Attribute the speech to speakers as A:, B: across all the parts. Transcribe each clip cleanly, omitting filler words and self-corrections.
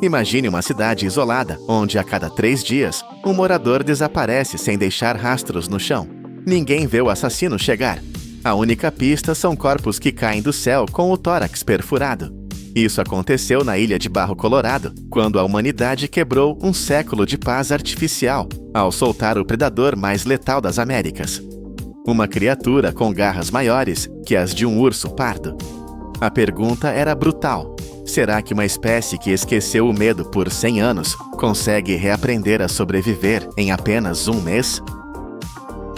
A: Imagine uma cidade isolada, onde a cada 3 dias, um morador desaparece sem deixar rastros no chão. Ninguém vê o assassino chegar. A única pista são corpos que caem do céu com o tórax perfurado. Isso aconteceu na Ilha de Barro Colorado, quando a humanidade quebrou um século de paz artificial ao soltar o predador mais letal das Américas. Uma criatura com garras maiores que as de um urso pardo. A pergunta era brutal. Será que uma espécie que esqueceu o medo por 100 anos consegue reaprender a sobreviver em apenas um mês?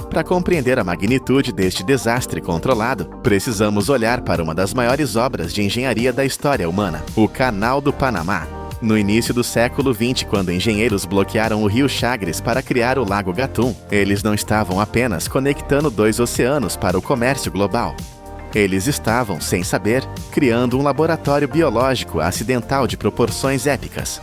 A: Para compreender a magnitude deste desastre controlado, precisamos olhar para uma das maiores obras de engenharia da história humana, o Canal do Panamá. No início do século XX, quando engenheiros bloquearam o rio Chagres para criar o Lago Gatun, eles não estavam apenas conectando 2 oceanos para o comércio global. Eles estavam, sem saber, criando um laboratório biológico acidental de proporções épicas.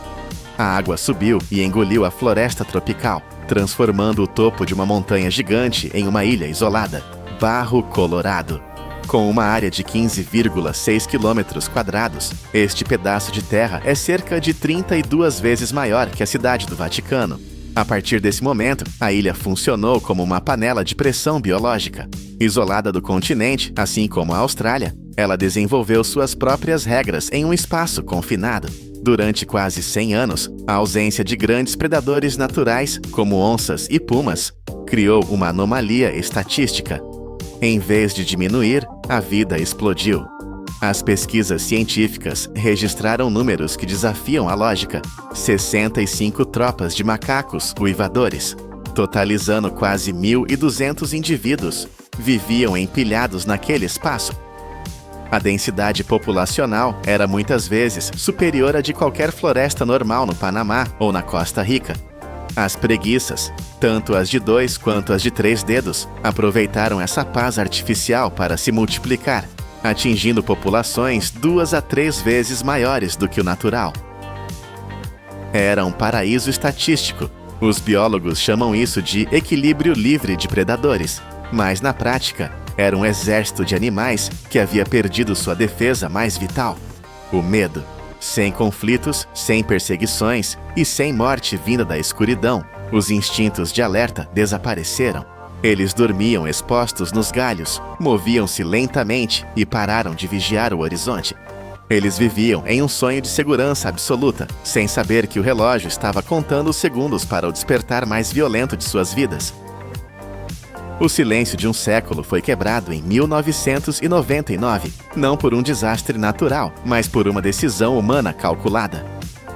A: A água subiu e engoliu a floresta tropical, transformando o topo de uma montanha gigante em uma ilha isolada, Barro Colorado. Com uma área de 15,6 km², este pedaço de terra é cerca de 32 vezes maior que a cidade do Vaticano. A partir desse momento, a ilha funcionou como uma panela de pressão biológica. Isolada do continente, assim como a Austrália, ela desenvolveu suas próprias regras em um espaço confinado. Durante quase 100 anos, a ausência de grandes predadores naturais, como onças e pumas, criou uma anomalia estatística. Em vez de diminuir, a vida explodiu. As pesquisas científicas registraram números que desafiam a lógica: 65 tropas de macacos uivadores, totalizando quase 1.200 indivíduos, viviam empilhados naquele espaço. A densidade populacional era muitas vezes superior à de qualquer floresta normal no Panamá ou na Costa Rica. As preguiças, tanto as de 2 quanto as de 3 dedos, aproveitaram essa paz artificial para se multiplicar, atingindo populações 2 a 3 vezes maiores do que o natural. Era um paraíso estatístico. Os biólogos chamam isso de equilíbrio livre de predadores, mas na prática, era um exército de animais que havia perdido sua defesa mais vital: o medo. Sem conflitos, sem perseguições e sem morte vinda da escuridão, os instintos de alerta desapareceram. Eles dormiam expostos nos galhos, moviam-se lentamente e pararam de vigiar o horizonte. Eles viviam em um sonho de segurança absoluta, sem saber que o relógio estava contando os segundos para o despertar mais violento de suas vidas. O silêncio de um século foi quebrado em 1999, não por um desastre natural, mas por uma decisão humana calculada.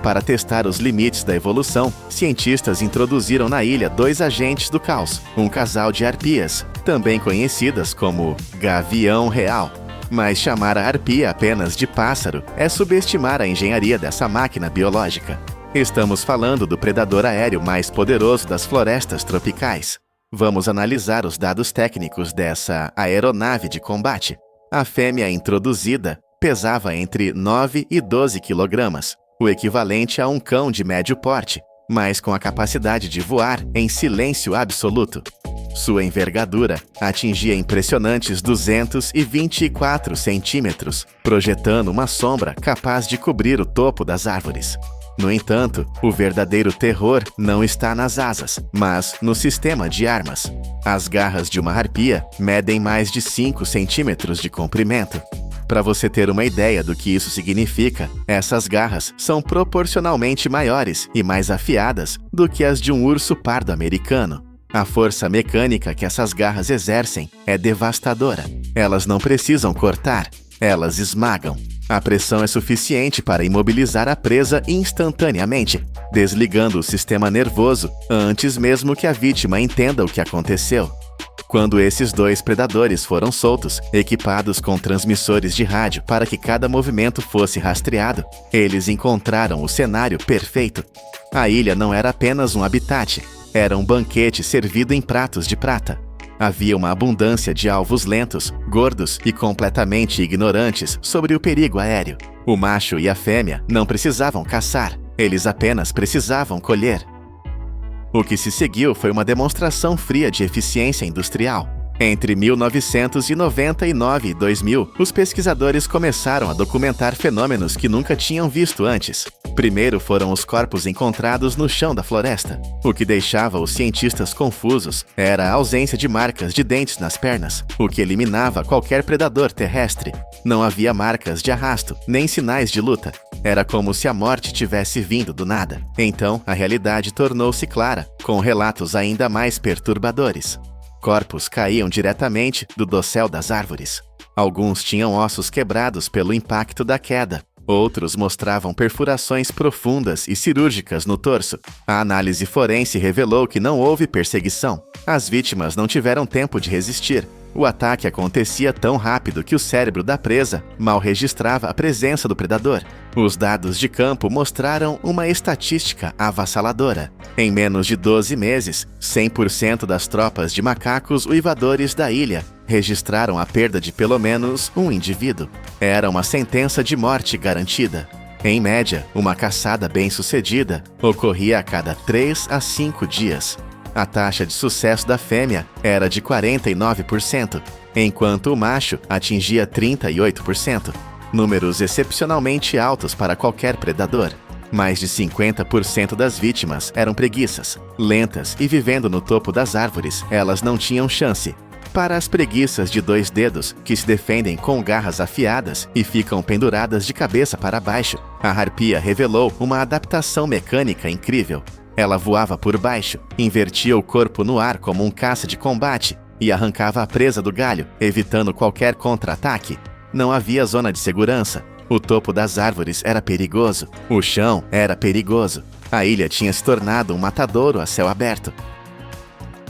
A: Para testar os limites da evolução, cientistas introduziram na ilha 2 agentes do caos, um casal de arpias, também conhecidas como gavião real. Mas chamar a arpia apenas de pássaro é subestimar a engenharia dessa máquina biológica. Estamos falando do predador aéreo mais poderoso das florestas tropicais. Vamos analisar os dados técnicos dessa aeronave de combate. A fêmea introduzida pesava entre 9 e 12 kg, o equivalente a um cão de médio porte, mas com a capacidade de voar em silêncio absoluto. Sua envergadura atingia impressionantes 224 centímetros, projetando uma sombra capaz de cobrir o topo das árvores. No entanto, o verdadeiro terror não está nas asas, mas no sistema de armas. As garras de uma arpia medem mais de 5 centímetros de comprimento. Para você ter uma ideia do que isso significa, essas garras são proporcionalmente maiores e mais afiadas do que as de um urso pardo americano. A força mecânica que essas garras exercem é devastadora. Elas não precisam cortar, elas esmagam. A pressão é suficiente para imobilizar a presa instantaneamente, desligando o sistema nervoso antes mesmo que a vítima entenda o que aconteceu. Quando esses 2 predadores foram soltos, equipados com transmissores de rádio para que cada movimento fosse rastreado, eles encontraram o cenário perfeito. A ilha não era apenas um habitat, era um banquete servido em pratos de prata. Havia uma abundância de alvos lentos, gordos e completamente ignorantes sobre o perigo aéreo. O macho e a fêmea não precisavam caçar, eles apenas precisavam colher. O que se seguiu foi uma demonstração fria de eficiência industrial. Entre 1999 e 2000, os pesquisadores começaram a documentar fenômenos que nunca tinham visto antes. Primeiro foram os corpos encontrados no chão da floresta. O que deixava os cientistas confusos era a ausência de marcas de dentes nas pernas, o que eliminava qualquer predador terrestre. Não havia marcas de arrasto, nem sinais de luta. Era como se a morte tivesse vindo do nada. Então, a realidade tornou-se clara, com relatos ainda mais perturbadores. Corpos caíam diretamente do dossel das árvores. Alguns tinham ossos quebrados pelo impacto da queda. Outros mostravam perfurações profundas e cirúrgicas no torso. A análise forense revelou que não houve perseguição. As vítimas não tiveram tempo de resistir. O ataque acontecia tão rápido que o cérebro da presa mal registrava a presença do predador. Os dados de campo mostraram uma estatística avassaladora. Em menos de 12 meses, 100% das tropas de macacos uivadores da ilha registraram a perda de pelo menos um indivíduo. Era uma sentença de morte garantida. Em média, uma caçada bem-sucedida ocorria a cada 3 a 5 dias. A taxa de sucesso da fêmea era de 49%, enquanto o macho atingia 38%. Números excepcionalmente altos para qualquer predador. Mais de 50% das vítimas eram preguiças, lentas e vivendo no topo das árvores, elas não tinham chance. Para as preguiças de 2 dedos, que se defendem com garras afiadas e ficam penduradas de cabeça para baixo, a harpia revelou uma adaptação mecânica incrível. Ela voava por baixo, invertia o corpo no ar como um caça de combate e arrancava a presa do galho, evitando qualquer contra-ataque. Não havia zona de segurança. O topo das árvores era perigoso. O chão era perigoso. A ilha tinha se tornado um matadouro a céu aberto.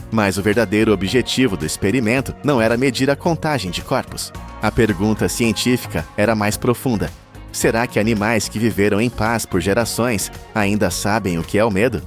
A: Mas o verdadeiro objetivo do experimento não era medir a contagem de corpos. A pergunta científica era mais profunda. Será que animais que viveram em paz por gerações ainda sabem o que é o medo?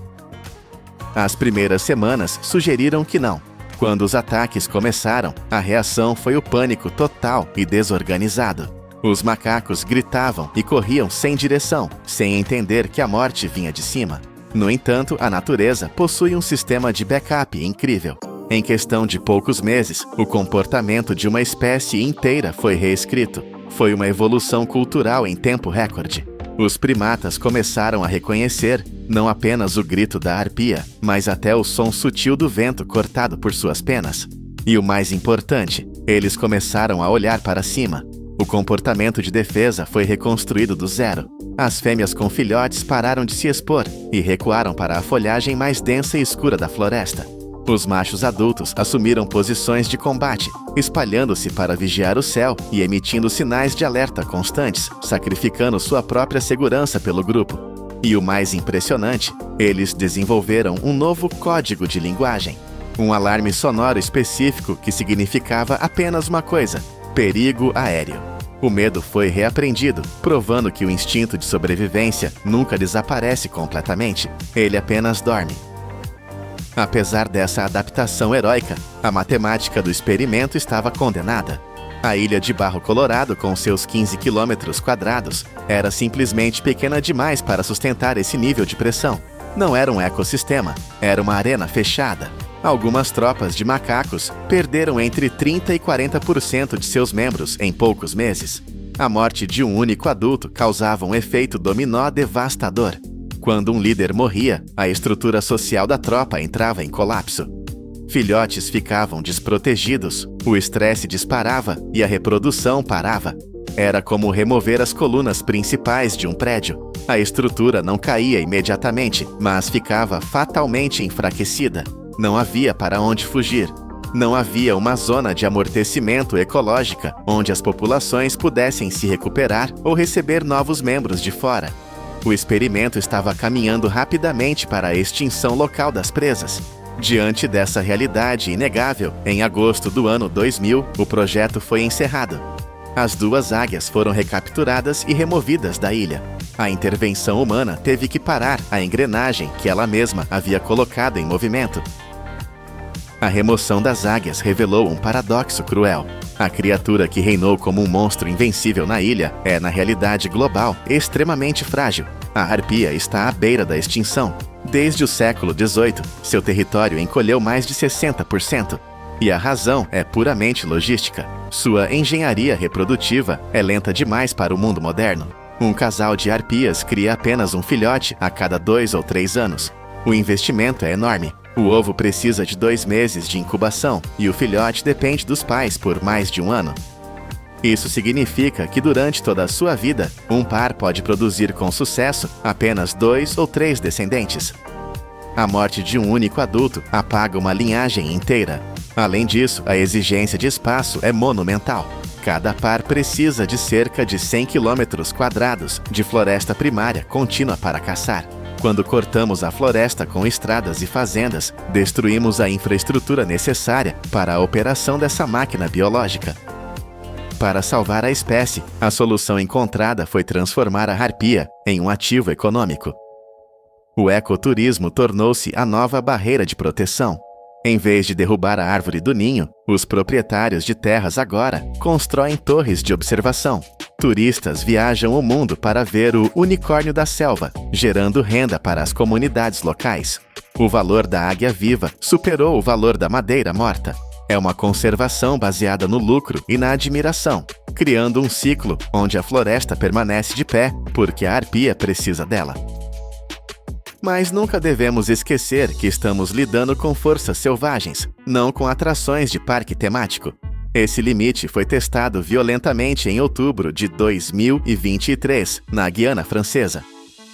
A: As primeiras semanas sugeriram que não. Quando os ataques começaram, a reação foi o pânico total e desorganizado. Os macacos gritavam e corriam sem direção, sem entender que a morte vinha de cima. No entanto, a natureza possui um sistema de backup incrível. Em questão de poucos meses, o comportamento de uma espécie inteira foi reescrito. Foi uma evolução cultural em tempo recorde. Os primatas começaram a reconhecer não apenas o grito da harpia, mas até o som sutil do vento cortado por suas penas. E o mais importante, eles começaram a olhar para cima. O comportamento de defesa foi reconstruído do zero. As fêmeas com filhotes pararam de se expor e recuaram para a folhagem mais densa e escura da floresta. Os machos adultos assumiram posições de combate, espalhando-se para vigiar o céu e emitindo sinais de alerta constantes, sacrificando sua própria segurança pelo grupo. E o mais impressionante, eles desenvolveram um novo código de linguagem. Um alarme sonoro específico que significava apenas uma coisa: perigo aéreo. O medo foi reaprendido, provando que o instinto de sobrevivência nunca desaparece completamente, ele apenas dorme. Apesar dessa adaptação heróica, a matemática do experimento estava condenada. A ilha de Barro Colorado, com seus 15 quilômetros quadrados, era simplesmente pequena demais para sustentar esse nível de pressão. Não era um ecossistema, era uma arena fechada. Algumas tropas de macacos perderam entre 30% e 40% de seus membros em poucos meses. A morte de um único adulto causava um efeito dominó devastador. Quando um líder morria, a estrutura social da tropa entrava em colapso. Filhotes ficavam desprotegidos, o estresse disparava e a reprodução parava. Era como remover as colunas principais de um prédio. A estrutura não caía imediatamente, mas ficava fatalmente enfraquecida. Não havia para onde fugir. Não havia uma zona de amortecimento ecológica onde as populações pudessem se recuperar ou receber novos membros de fora. O experimento estava caminhando rapidamente para a extinção local das presas. Diante dessa realidade inegável, em agosto do ano 2000, o projeto foi encerrado. As 2 águias foram recapturadas e removidas da ilha. A intervenção humana teve que parar a engrenagem que ela mesma havia colocado em movimento. A remoção das águias revelou um paradoxo cruel. A criatura que reinou como um monstro invencível na ilha é, na realidade global, extremamente frágil. A harpia está à beira da extinção. Desde o século XVIII, seu território encolheu mais de 60%. E a razão é puramente logística. Sua engenharia reprodutiva é lenta demais para o mundo moderno. Um casal de arpias cria apenas um filhote a cada 2 ou 3 anos. O investimento é enorme. O ovo precisa de 2 meses de incubação e o filhote depende dos pais por mais de 1 ano. Isso significa que durante toda a sua vida, um par pode produzir com sucesso apenas 2 ou 3 descendentes. A morte de um único adulto apaga uma linhagem inteira. Além disso, a exigência de espaço é monumental. Cada par precisa de cerca de 100 km² de floresta primária contínua para caçar. Quando cortamos a floresta com estradas e fazendas, destruímos a infraestrutura necessária para a operação dessa máquina biológica. Para salvar a espécie, a solução encontrada foi transformar a arpia em um ativo econômico. O ecoturismo tornou-se a nova barreira de proteção. Em vez de derrubar a árvore do ninho, os proprietários de terras agora constroem torres de observação. Turistas viajam o mundo para ver o unicórnio da selva, gerando renda para as comunidades locais. O valor da águia viva superou o valor da madeira morta. É uma conservação baseada no lucro e na admiração, criando um ciclo onde a floresta permanece de pé porque a arpia precisa dela. Mas nunca devemos esquecer que estamos lidando com forças selvagens, não com atrações de parque temático. Esse limite foi testado violentamente em outubro de 2023, na Guiana Francesa.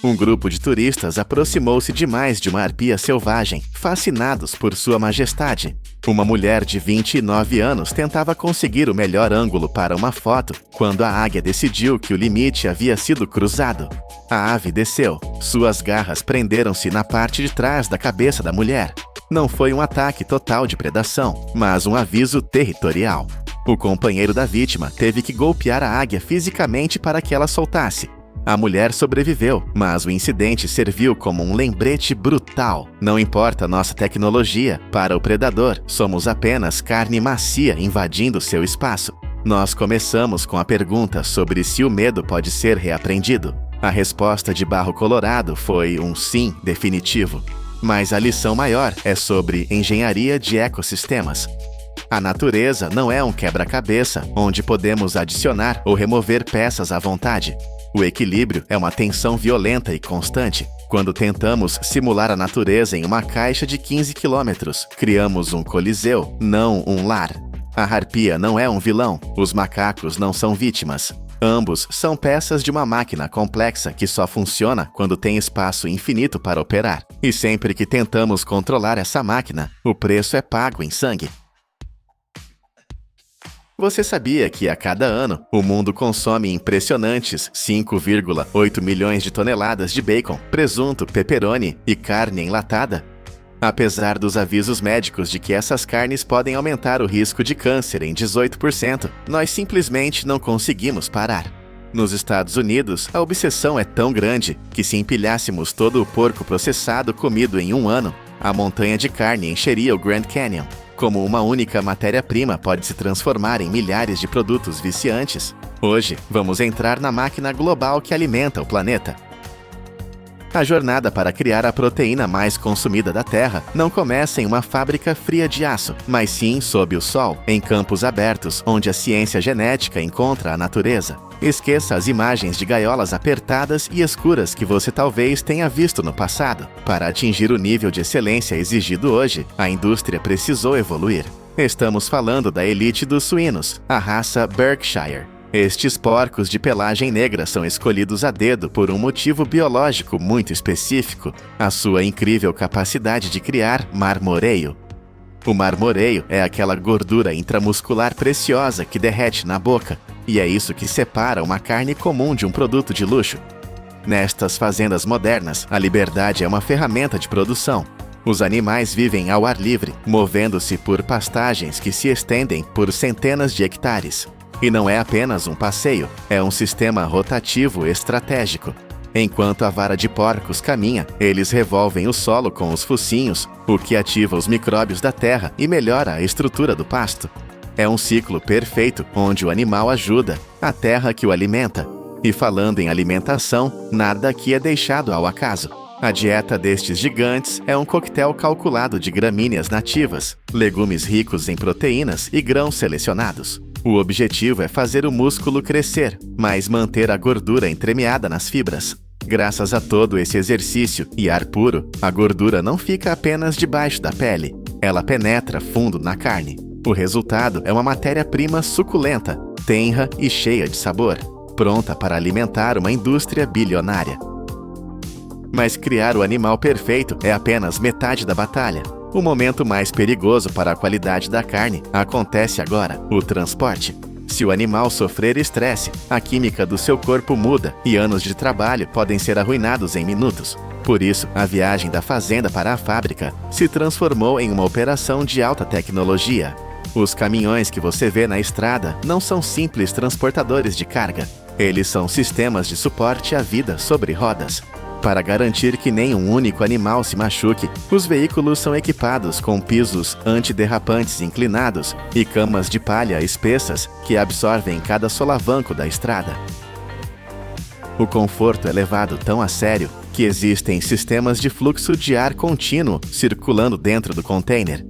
A: Um grupo de turistas aproximou-se demais de uma arpia selvagem, fascinados por sua majestade. Uma mulher de 29 anos tentava conseguir o melhor ângulo para uma foto quando a águia decidiu que o limite havia sido cruzado. A ave desceu. Suas garras prenderam-se na parte de trás da cabeça da mulher. Não foi um ataque total de predação, mas um aviso territorial. O companheiro da vítima teve que golpear a águia fisicamente para que ela soltasse. A mulher sobreviveu, mas o incidente serviu como um lembrete brutal. Não importa nossa tecnologia, para o predador, somos apenas carne macia invadindo seu espaço. Nós começamos com a pergunta sobre se o medo pode ser reaprendido. A resposta de Barro Colorado foi um sim definitivo. Mas a lição maior é sobre engenharia de ecossistemas. A natureza não é um quebra-cabeça onde podemos adicionar ou remover peças à vontade. O equilíbrio é uma tensão violenta e constante. Quando tentamos simular a natureza em uma caixa de 15 km, criamos um coliseu, não um lar. A arpia não é um vilão, os macacos não são vítimas. Ambos são peças de uma máquina complexa que só funciona quando tem espaço infinito para operar. E sempre que tentamos controlar essa máquina, o preço é pago em sangue. Você sabia que a cada ano, o mundo consome impressionantes 5,8 milhões de toneladas de bacon, presunto, pepperoni e carne enlatada? Apesar dos avisos médicos de que essas carnes podem aumentar o risco de câncer em 18%, nós simplesmente não conseguimos parar. Nos Estados Unidos, a obsessão é tão grande que se empilhássemos todo o porco processado comido em 1 ano, a montanha de carne encheria o Grand Canyon. Como uma única matéria-prima pode se transformar em milhares de produtos viciantes, hoje vamos entrar na máquina global que alimenta o planeta. A jornada para criar a proteína mais consumida da Terra não começa em uma fábrica fria de aço, mas sim sob o sol, em campos abertos onde a ciência genética encontra a natureza. Esqueça as imagens de gaiolas apertadas e escuras que você talvez tenha visto no passado. Para atingir o nível de excelência exigido hoje, a indústria precisou evoluir. Estamos falando da elite dos suínos, a raça Berkshire. Estes porcos de pelagem negra são escolhidos a dedo por um motivo biológico muito específico: a sua incrível capacidade de criar marmoreio. O marmoreio é aquela gordura intramuscular preciosa que derrete na boca, e é isso que separa uma carne comum de um produto de luxo. Nestas fazendas modernas, a liberdade é uma ferramenta de produção. Os animais vivem ao ar livre, movendo-se por pastagens que se estendem por centenas de hectares. E não é apenas um passeio, é um sistema rotativo estratégico. Enquanto a vara de porcos caminha, eles revolvem o solo com os focinhos, o que ativa os micróbios da terra e melhora a estrutura do pasto. É um ciclo perfeito onde o animal ajuda a terra que o alimenta. E falando em alimentação, nada aqui é deixado ao acaso. A dieta destes gigantes é um coquetel calculado de gramíneas nativas, legumes ricos em proteínas e grãos selecionados. O objetivo é fazer o músculo crescer, mas manter a gordura entremeada nas fibras. Graças a todo esse exercício e ar puro, a gordura não fica apenas debaixo da pele. Ela penetra fundo na carne. O resultado é uma matéria-prima suculenta, tenra e cheia de sabor, pronta para alimentar uma indústria bilionária. Mas criar o animal perfeito é apenas metade da batalha. O momento mais perigoso para a qualidade da carne acontece agora, o transporte. Se o animal sofrer estresse, a química do seu corpo muda e anos de trabalho podem ser arruinados em minutos. Por isso, a viagem da fazenda para a fábrica se transformou em uma operação de alta tecnologia. Os caminhões que você vê na estrada não são simples transportadores de carga. Eles são sistemas de suporte à vida sobre rodas. Para garantir que nenhum único animal se machuque, os veículos são equipados com pisos antiderrapantes inclinados e camas de palha espessas que absorvem cada solavanco da estrada. O conforto é levado tão a sério que existem sistemas de fluxo de ar contínuo circulando dentro do container.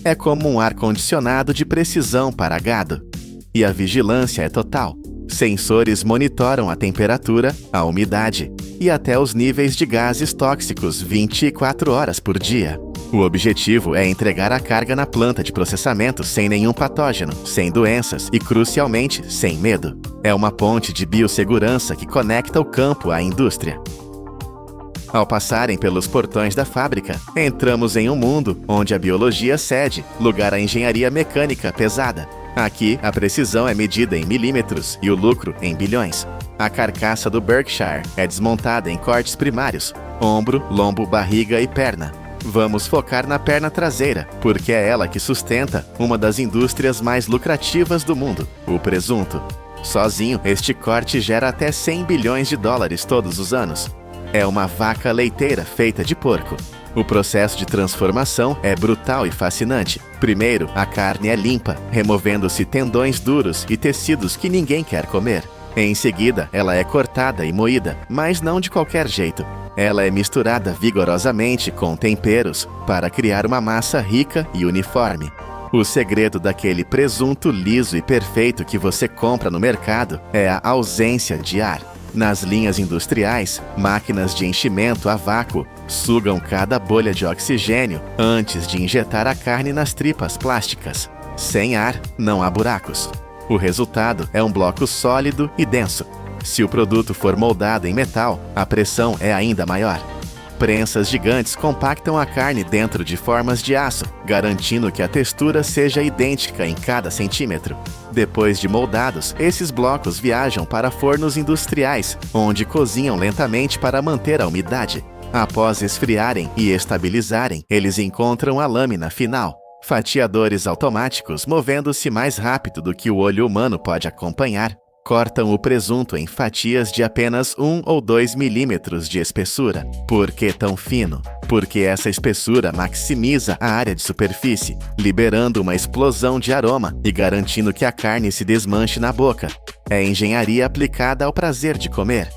A: É como um ar-condicionado de precisão para gado. E a vigilância é total. Sensores monitoram a temperatura, a umidade e até os níveis de gases tóxicos 24 horas por dia. O objetivo é entregar a carga na planta de processamento sem nenhum patógeno, sem doenças e, crucialmente, sem medo. É uma ponte de biossegurança que conecta o campo à indústria. Ao passarem pelos portões da fábrica, entramos em um mundo onde a biologia cede lugar à engenharia mecânica pesada. Aqui, a precisão é medida em milímetros e o lucro em bilhões. A carcaça do Berkshire é desmontada em cortes primários: ombro, lombo, barriga e perna. Vamos focar na perna traseira, porque é ela que sustenta uma das indústrias mais lucrativas do mundo, o presunto. Sozinho, este corte gera até 100 bilhões de dólares todos os anos. É uma vaca leiteira feita de porco. O processo de transformação é brutal e fascinante. Primeiro, a carne é limpa, removendo-se tendões duros e tecidos que ninguém quer comer. Em seguida, ela é cortada e moída, mas não de qualquer jeito. Ela é misturada vigorosamente com temperos para criar uma massa rica e uniforme. O segredo daquele presunto liso e perfeito que você compra no mercado é a ausência de ar. Nas linhas industriais, máquinas de enchimento a vácuo sugam cada bolha de oxigênio antes de injetar a carne nas tripas plásticas. Sem ar, não há buracos. O resultado é um bloco sólido e denso. Se o produto for moldado em metal, a pressão é ainda maior. Prensas gigantes compactam a carne dentro de formas de aço, garantindo que a textura seja idêntica em cada centímetro. Depois de moldados, esses blocos viajam para fornos industriais, onde cozinham lentamente para manter a umidade. Após esfriarem e estabilizarem, eles encontram a lâmina final. Fatiadores automáticos, movendo-se mais rápido do que o olho humano pode acompanhar, cortam o presunto em fatias de apenas 1 ou 2 milímetros de espessura. Por que tão fino? Porque essa espessura maximiza a área de superfície, liberando uma explosão de aroma e garantindo que a carne se desmanche na boca. É engenharia aplicada ao prazer de comer.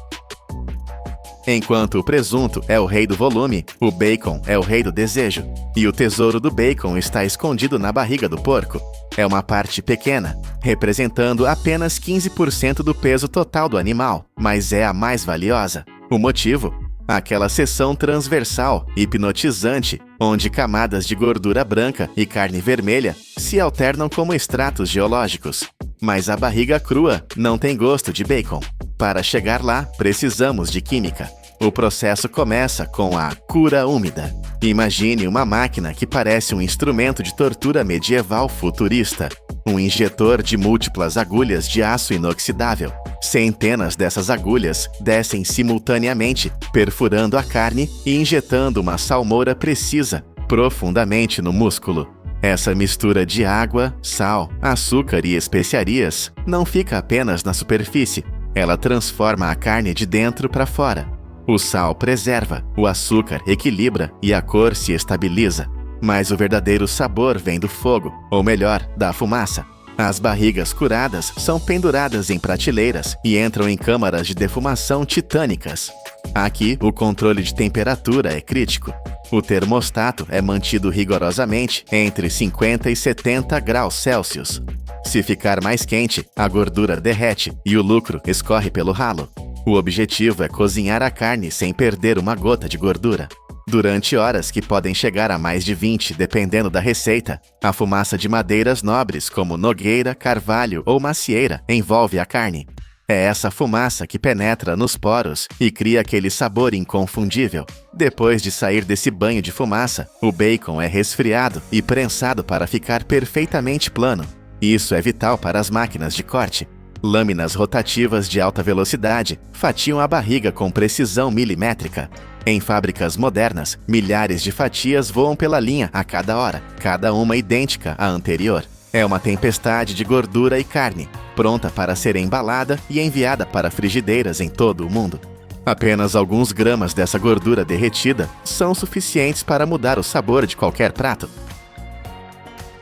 A: Enquanto o presunto é o rei do volume, o bacon é o rei do desejo. E o tesouro do bacon está escondido na barriga do porco. É uma parte pequena, representando apenas 15% do peso total do animal, mas é a mais valiosa. O motivo? Aquela seção transversal, hipnotizante, onde camadas de gordura branca e carne vermelha se alternam como estratos geológicos. Mas a barriga crua não tem gosto de bacon. Para chegar lá, precisamos de química. O processo começa com a cura úmida. Imagine uma máquina que parece um instrumento de tortura medieval futurista. Um injetor de múltiplas agulhas de aço inoxidável. Centenas dessas agulhas descem simultaneamente, perfurando a carne e injetando uma salmoura precisa, profundamente no músculo. Essa mistura de água, sal, açúcar e especiarias não fica apenas na superfície. Ela transforma a carne de dentro para fora. O sal preserva, o açúcar equilibra e a cor se estabiliza. Mas o verdadeiro sabor vem do fogo, ou melhor, da fumaça. As barrigas curadas são penduradas em prateleiras e entram em câmaras de defumação titânicas. Aqui, o controle de temperatura é crítico. O termostato é mantido rigorosamente entre 50 e 70 graus Celsius. Se ficar mais quente, a gordura derrete e o lucro escorre pelo ralo. O objetivo é cozinhar a carne sem perder uma gota de gordura. Durante horas que podem chegar a mais de 20, dependendo da receita, a fumaça de madeiras nobres como nogueira, carvalho ou macieira envolve a carne. É essa fumaça que penetra nos poros e cria aquele sabor inconfundível. Depois de sair desse banho de fumaça, o bacon é resfriado e prensado para ficar perfeitamente plano. Isso é vital para as máquinas de corte. Lâminas rotativas de alta velocidade fatiam a barriga com precisão milimétrica. Em fábricas modernas, milhares de fatias voam pela linha a cada hora, cada uma idêntica à anterior. É uma tempestade de gordura e carne, pronta para ser embalada e enviada para frigideiras em todo o mundo. Apenas alguns gramas dessa gordura derretida são suficientes para mudar o sabor de qualquer prato.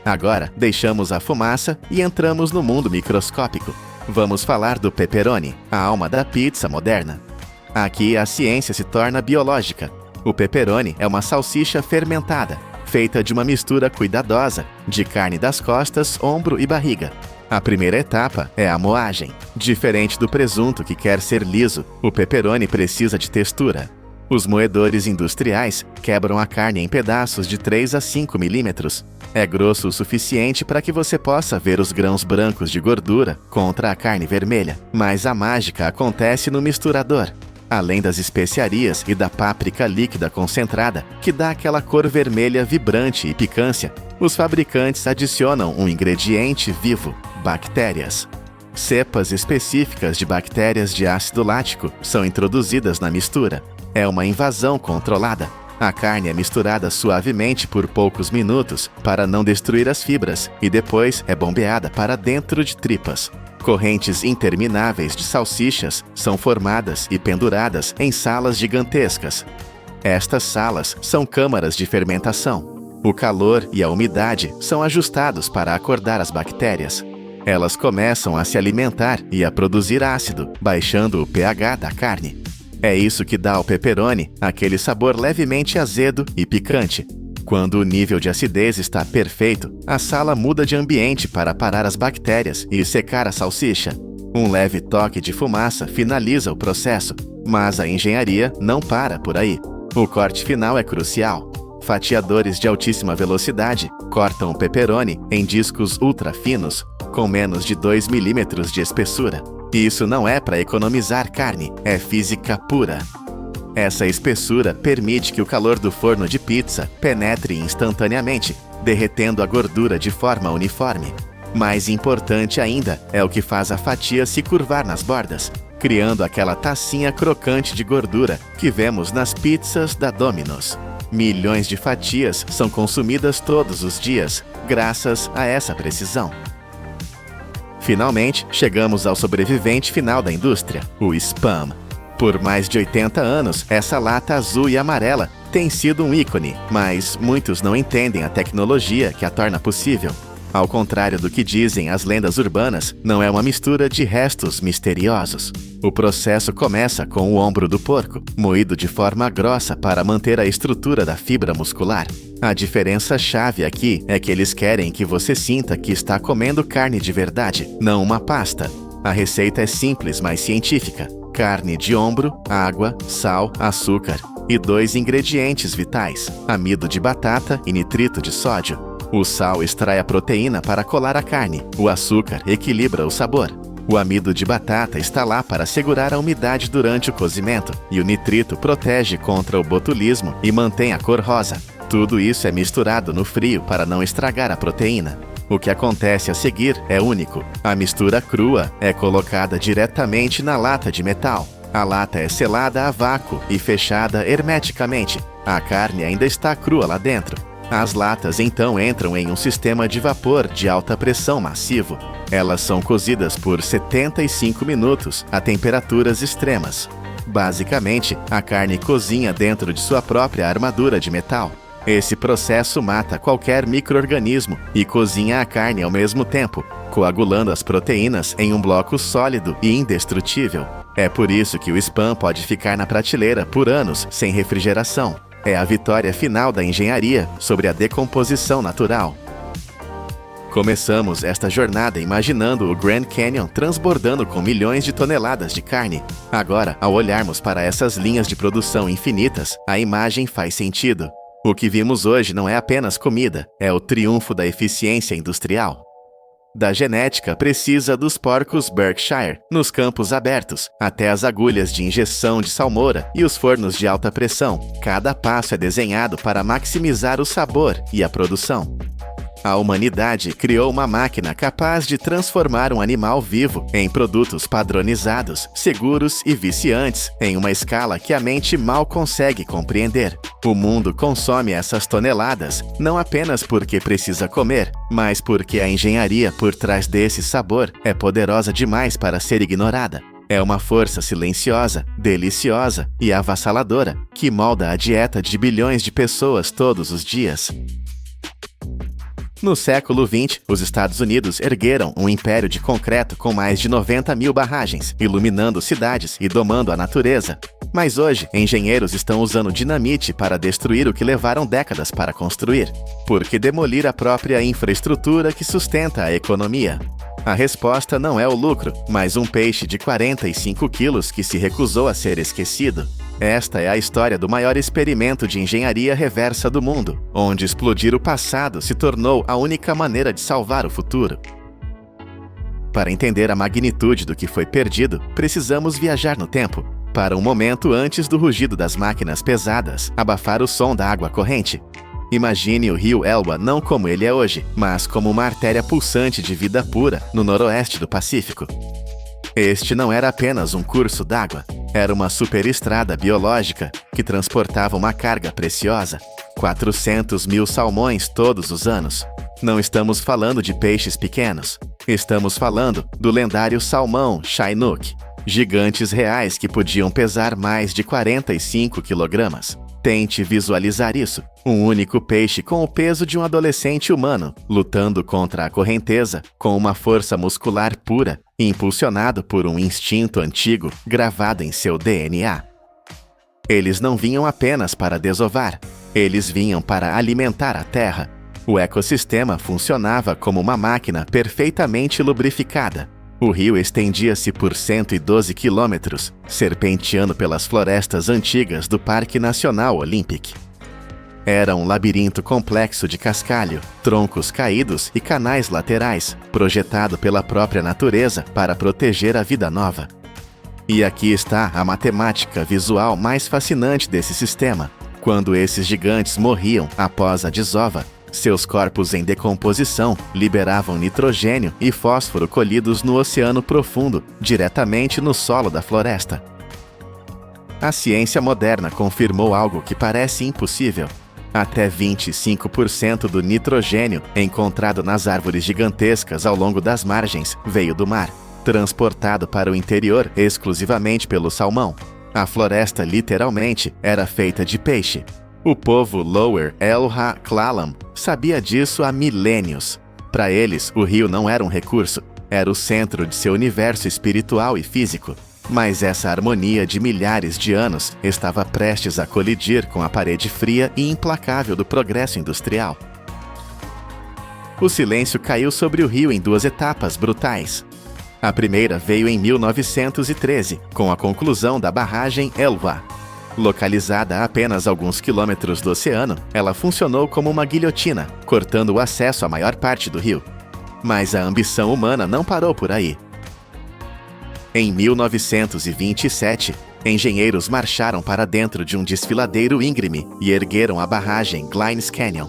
A: Agora, deixamos a fumaça e entramos no mundo microscópico. Vamos falar do pepperoni, a alma da pizza moderna. Aqui a ciência se torna biológica. O pepperoni é uma salsicha fermentada, feita de uma mistura cuidadosa de carne das costas, ombro e barriga. A primeira etapa é a moagem. Diferente do presunto que quer ser liso, o pepperoni precisa de textura. Os moedores industriais quebram a carne em pedaços de 3 a 5 milímetros. É grosso o suficiente para que você possa ver os grãos brancos de gordura contra a carne vermelha. Mas a mágica acontece no misturador. Além das especiarias e da páprica líquida concentrada, que dá aquela cor vermelha vibrante e picância, os fabricantes adicionam um ingrediente vivo: bactérias. Cepas específicas de bactérias de ácido lático são introduzidas na mistura. É uma invasão controlada. A carne é misturada suavemente por poucos minutos para não destruir as fibras e depois é bombeada para dentro de tripas. Correntes intermináveis de salsichas são formadas e penduradas em salas gigantescas. Estas salas são câmaras de fermentação. O calor e a umidade são ajustados para acordar as bactérias. Elas começam a se alimentar e a produzir ácido, baixando o pH da carne. É isso que dá ao pepperoni aquele sabor levemente azedo e picante. Quando o nível de acidez está perfeito, a sala muda de ambiente para parar as bactérias e secar a salsicha. Um leve toque de fumaça finaliza o processo, mas a engenharia não para por aí. O corte final é crucial. Fatiadores de altíssima velocidade cortam o pepperoni em discos ultra finos, com menos de 2 milímetros de espessura. E isso não é para economizar carne, é física pura. Essa espessura permite que o calor do forno de pizza penetre instantaneamente, derretendo a gordura de forma uniforme. Mais importante ainda é o que faz a fatia se curvar nas bordas, criando aquela tacinha crocante de gordura que vemos nas pizzas da Domino's. Milhões de fatias são consumidas todos os dias, graças a essa precisão. Finalmente, chegamos ao sobrevivente final da indústria, o Spam. Por mais de 80 anos, essa lata azul e amarela tem sido um ícone, mas muitos não entendem a tecnologia que a torna possível. Ao contrário do que dizem as lendas urbanas, não é uma mistura de restos misteriosos. O processo começa com o ombro do porco, moído de forma grossa para manter a estrutura da fibra muscular. A diferença-chave aqui é que eles querem que você sinta que está comendo carne de verdade, não uma pasta. A receita é simples, mas científica. Carne de ombro, água, sal, açúcar e 2 ingredientes vitais: amido de batata e nitrito de sódio. O sal extrai a proteína para colar a carne, o açúcar equilibra o sabor. O amido de batata está lá para segurar a umidade durante o cozimento e o nitrito protege contra o botulismo e mantém a cor rosa. Tudo isso é misturado no frio para não estragar a proteína. O que acontece a seguir é único. A mistura crua é colocada diretamente na lata de metal. A lata é selada a vácuo e fechada hermeticamente. A carne ainda está crua lá dentro. As latas então entram em um sistema de vapor de alta pressão massivo. Elas são cozidas por 75 minutos a temperaturas extremas. Basicamente, a carne cozinha dentro de sua própria armadura de metal. Esse processo mata qualquer micro-organismo e cozinha a carne ao mesmo tempo, coagulando as proteínas em um bloco sólido e indestrutível. É por isso que o Spam pode ficar na prateleira por anos sem refrigeração. É a vitória final da engenharia sobre a decomposição natural. Começamos esta jornada imaginando o Grand Canyon transbordando com milhões de toneladas de carne. Agora, ao olharmos para essas linhas de produção infinitas, a imagem faz sentido. O que vimos hoje não é apenas comida, é o triunfo da eficiência industrial. Da genética precisa dos porcos Berkshire, nos campos abertos, até as agulhas de injeção de salmoura e os fornos de alta pressão. Cada passo é desenhado para maximizar o sabor e a produção. A humanidade criou uma máquina capaz de transformar um animal vivo em produtos padronizados, seguros e viciantes, em uma escala que a mente mal consegue compreender. O mundo consome essas toneladas, não apenas porque precisa comer, mas porque a engenharia por trás desse sabor é poderosa demais para ser ignorada. É uma força silenciosa, deliciosa e avassaladora que molda a dieta de bilhões de pessoas todos os dias. No século XX, os Estados Unidos ergueram um império de concreto com mais de 90 mil barragens, iluminando cidades e domando a natureza. Mas hoje, engenheiros estão usando dinamite para destruir o que levaram décadas para construir. Por que demolir a própria infraestrutura que sustenta a economia? A resposta não é o lucro, mas um peixe de 45 quilos que se recusou a ser esquecido. Esta é a história do maior experimento de engenharia reversa do mundo, onde explodir o passado se tornou a única maneira de salvar o futuro. Para entender a magnitude do que foi perdido, precisamos viajar no tempo, para um momento antes do rugido das máquinas pesadas abafar o som da água corrente. Imagine o rio Elba não como ele é hoje, mas como uma artéria pulsante de vida pura no noroeste do Pacífico. Este não era apenas um curso d'água, era uma superestrada biológica que transportava uma carga preciosa, 400 mil salmões todos os anos. Não estamos falando de peixes pequenos, estamos falando do lendário salmão Chinook, gigantes reais que podiam pesar mais de 45 quilogramas. Tente visualizar isso, um único peixe com o peso de um adolescente humano, lutando contra a correnteza com uma força muscular pura, impulsionado por um instinto antigo gravado em seu DNA. Eles não vinham apenas para desovar, eles vinham para alimentar a terra. O ecossistema funcionava como uma máquina perfeitamente lubrificada. O rio estendia-se por 112 quilômetros, serpenteando pelas florestas antigas do Parque Nacional Olympic. Era um labirinto complexo de cascalho, troncos caídos e canais laterais, projetado pela própria natureza para proteger a vida nova. E aqui está a matemática visual mais fascinante desse sistema. Quando esses gigantes morriam após a desova, seus corpos em decomposição liberavam nitrogênio e fósforo colhidos no oceano profundo, diretamente no solo da floresta. A ciência moderna confirmou algo que parece impossível. Até 25% do nitrogênio encontrado nas árvores gigantescas ao longo das margens veio do mar, transportado para o interior exclusivamente pelo salmão. A floresta literalmente era feita de peixe. O povo Lower El-Ha Klalam sabia disso há milênios. Para eles, o rio não era um recurso, era o centro de seu universo espiritual e físico. Mas essa harmonia de milhares de anos estava prestes a colidir com a parede fria e implacável do progresso industrial. O silêncio caiu sobre o rio em duas etapas brutais. A primeira veio em 1913, com a conclusão da barragem Elba. Localizada a apenas alguns quilômetros do oceano, ela funcionou como uma guilhotina, cortando o acesso à maior parte do rio. Mas a ambição humana não parou por aí. Em 1927, engenheiros marcharam para dentro de um desfiladeiro íngreme e ergueram a barragem Glines Canyon.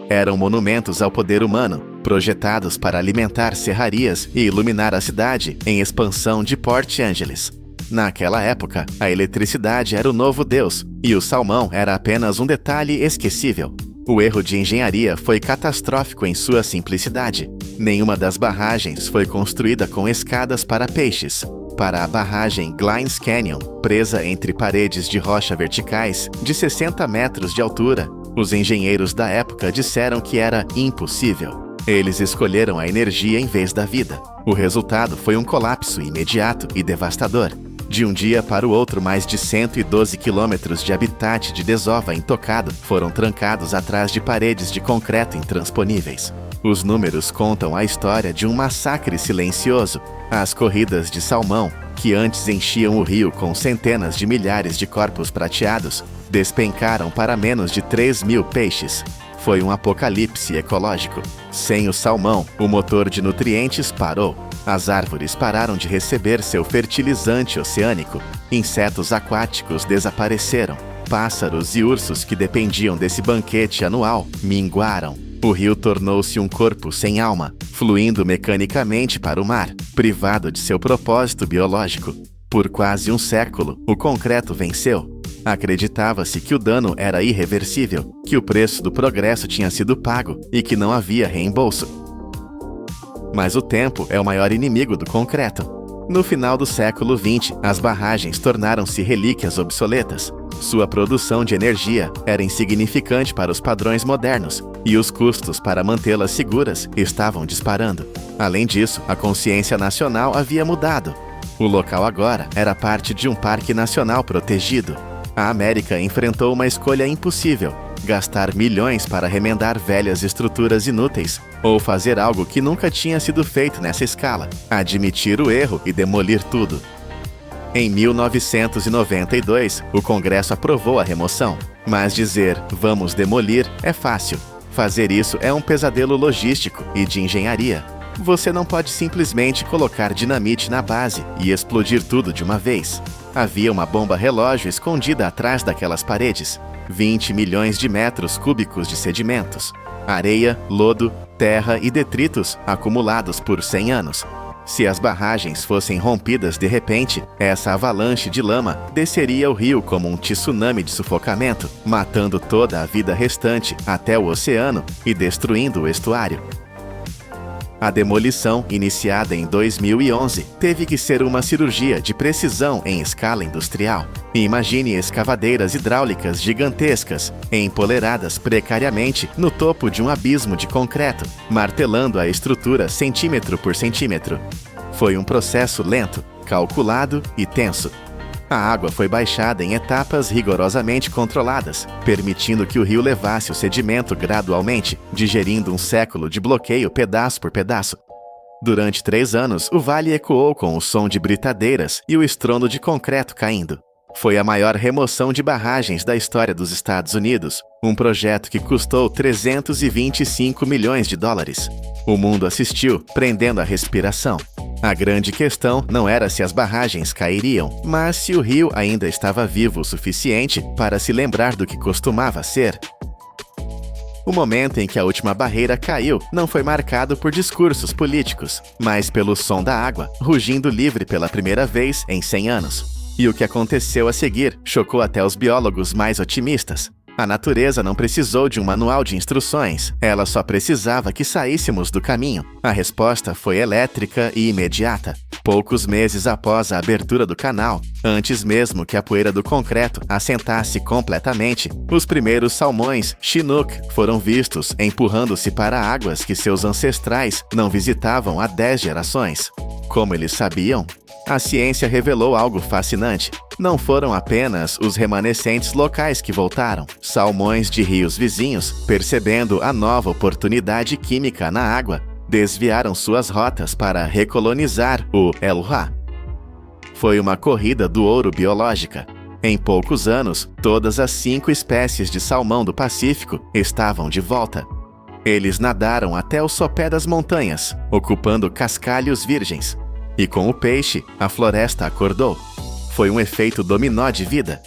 A: Eram monumentos ao poder humano, projetados para alimentar serrarias e iluminar a cidade em expansão de Port Angeles. Naquela época, a eletricidade era o novo Deus, e o salmão era apenas um detalhe esquecível. O erro de engenharia foi catastrófico em sua simplicidade. Nenhuma das barragens foi construída com escadas para peixes. Para a barragem Glines Canyon, presa entre paredes de rocha verticais de 60 metros de altura, os engenheiros da época disseram que era impossível. Eles escolheram a energia em vez da vida. O resultado foi um colapso imediato e devastador. De um dia para o outro, mais de 112 quilômetros de habitat de desova intocado foram trancados atrás de paredes de concreto intransponíveis. Os números contam a história de um massacre silencioso. As corridas de salmão, que antes enchiam o rio com centenas de milhares de corpos prateados, despencaram para menos de 3.000 peixes. Foi um apocalipse ecológico. Sem o salmão, o motor de nutrientes parou. As árvores pararam de receber seu fertilizante oceânico. Insetos aquáticos desapareceram. Pássaros e ursos que dependiam desse banquete anual minguaram. O rio tornou-se um corpo sem alma, fluindo mecanicamente para o mar, privado de seu propósito biológico. Por quase um século, o concreto venceu. Acreditava-se que o dano era irreversível, que o preço do progresso tinha sido pago e que não havia reembolso. Mas o tempo é o maior inimigo do concreto. No final do século XX, as barragens tornaram-se relíquias obsoletas. Sua produção de energia era insignificante para os padrões modernos e os custos para mantê-las seguras estavam disparando. Além disso, a consciência nacional havia mudado. O local agora era parte de um parque nacional protegido. A América enfrentou uma escolha impossível: gastar milhões para remendar velhas estruturas inúteis ou fazer algo que nunca tinha sido feito nessa escala: admitir o erro e demolir tudo. Em 1992, o Congresso aprovou a remoção. Mas dizer "vamos demolir" é fácil. Fazer isso é um pesadelo logístico e de engenharia. Você não pode simplesmente colocar dinamite na base e explodir tudo de uma vez. Havia uma bomba relógio escondida atrás daquelas paredes. 20 milhões de metros cúbicos de sedimentos. Areia, lodo, terra e detritos acumulados por 100 anos. Se as barragens fossem rompidas de repente, essa avalanche de lama desceria o rio como um tsunami de sufocamento, matando toda a vida restante até o oceano e destruindo o estuário. A demolição, iniciada em 2011, teve que ser uma cirurgia de precisão em escala industrial. Imagine escavadeiras hidráulicas gigantescas, empoleradas precariamente no topo de um abismo de concreto, martelando a estrutura centímetro por centímetro. Foi um processo lento, calculado e tenso. A água foi baixada em etapas rigorosamente controladas, permitindo que o rio levasse o sedimento gradualmente, digerindo um século de bloqueio pedaço por pedaço. Durante 3 anos, o vale ecoou com o som de britadeiras e o estrondo de concreto caindo. Foi a maior remoção de barragens da história dos Estados Unidos, um projeto que custou 325 milhões de dólares. O mundo assistiu, prendendo a respiração. A grande questão não era se as barragens cairiam, mas se o rio ainda estava vivo o suficiente para se lembrar do que costumava ser. O momento em que a última barreira caiu não foi marcado por discursos políticos, mas pelo som da água, rugindo livre pela primeira vez em 100 anos. E o que aconteceu a seguir chocou até os biólogos mais otimistas. A natureza não precisou de um manual de instruções, ela só precisava que saíssemos do caminho. A resposta foi elétrica e imediata. Poucos meses após a abertura do canal, antes mesmo que a poeira do concreto assentasse completamente, os primeiros salmões Chinook foram vistos empurrando-se para águas que seus ancestrais não visitavam há 10 gerações. Como eles sabiam? A ciência revelou algo fascinante. Não foram apenas os remanescentes locais que voltaram. Salmões de rios vizinhos, percebendo a nova oportunidade química na água, desviaram suas rotas para recolonizar o Eluá. Foi uma corrida do ouro biológica. Em poucos anos, todas as 5 espécies de salmão do Pacífico estavam de volta. Eles nadaram até o sopé das montanhas, ocupando cascalhos virgens. E com o peixe, a floresta acordou. Foi um efeito dominó de vida.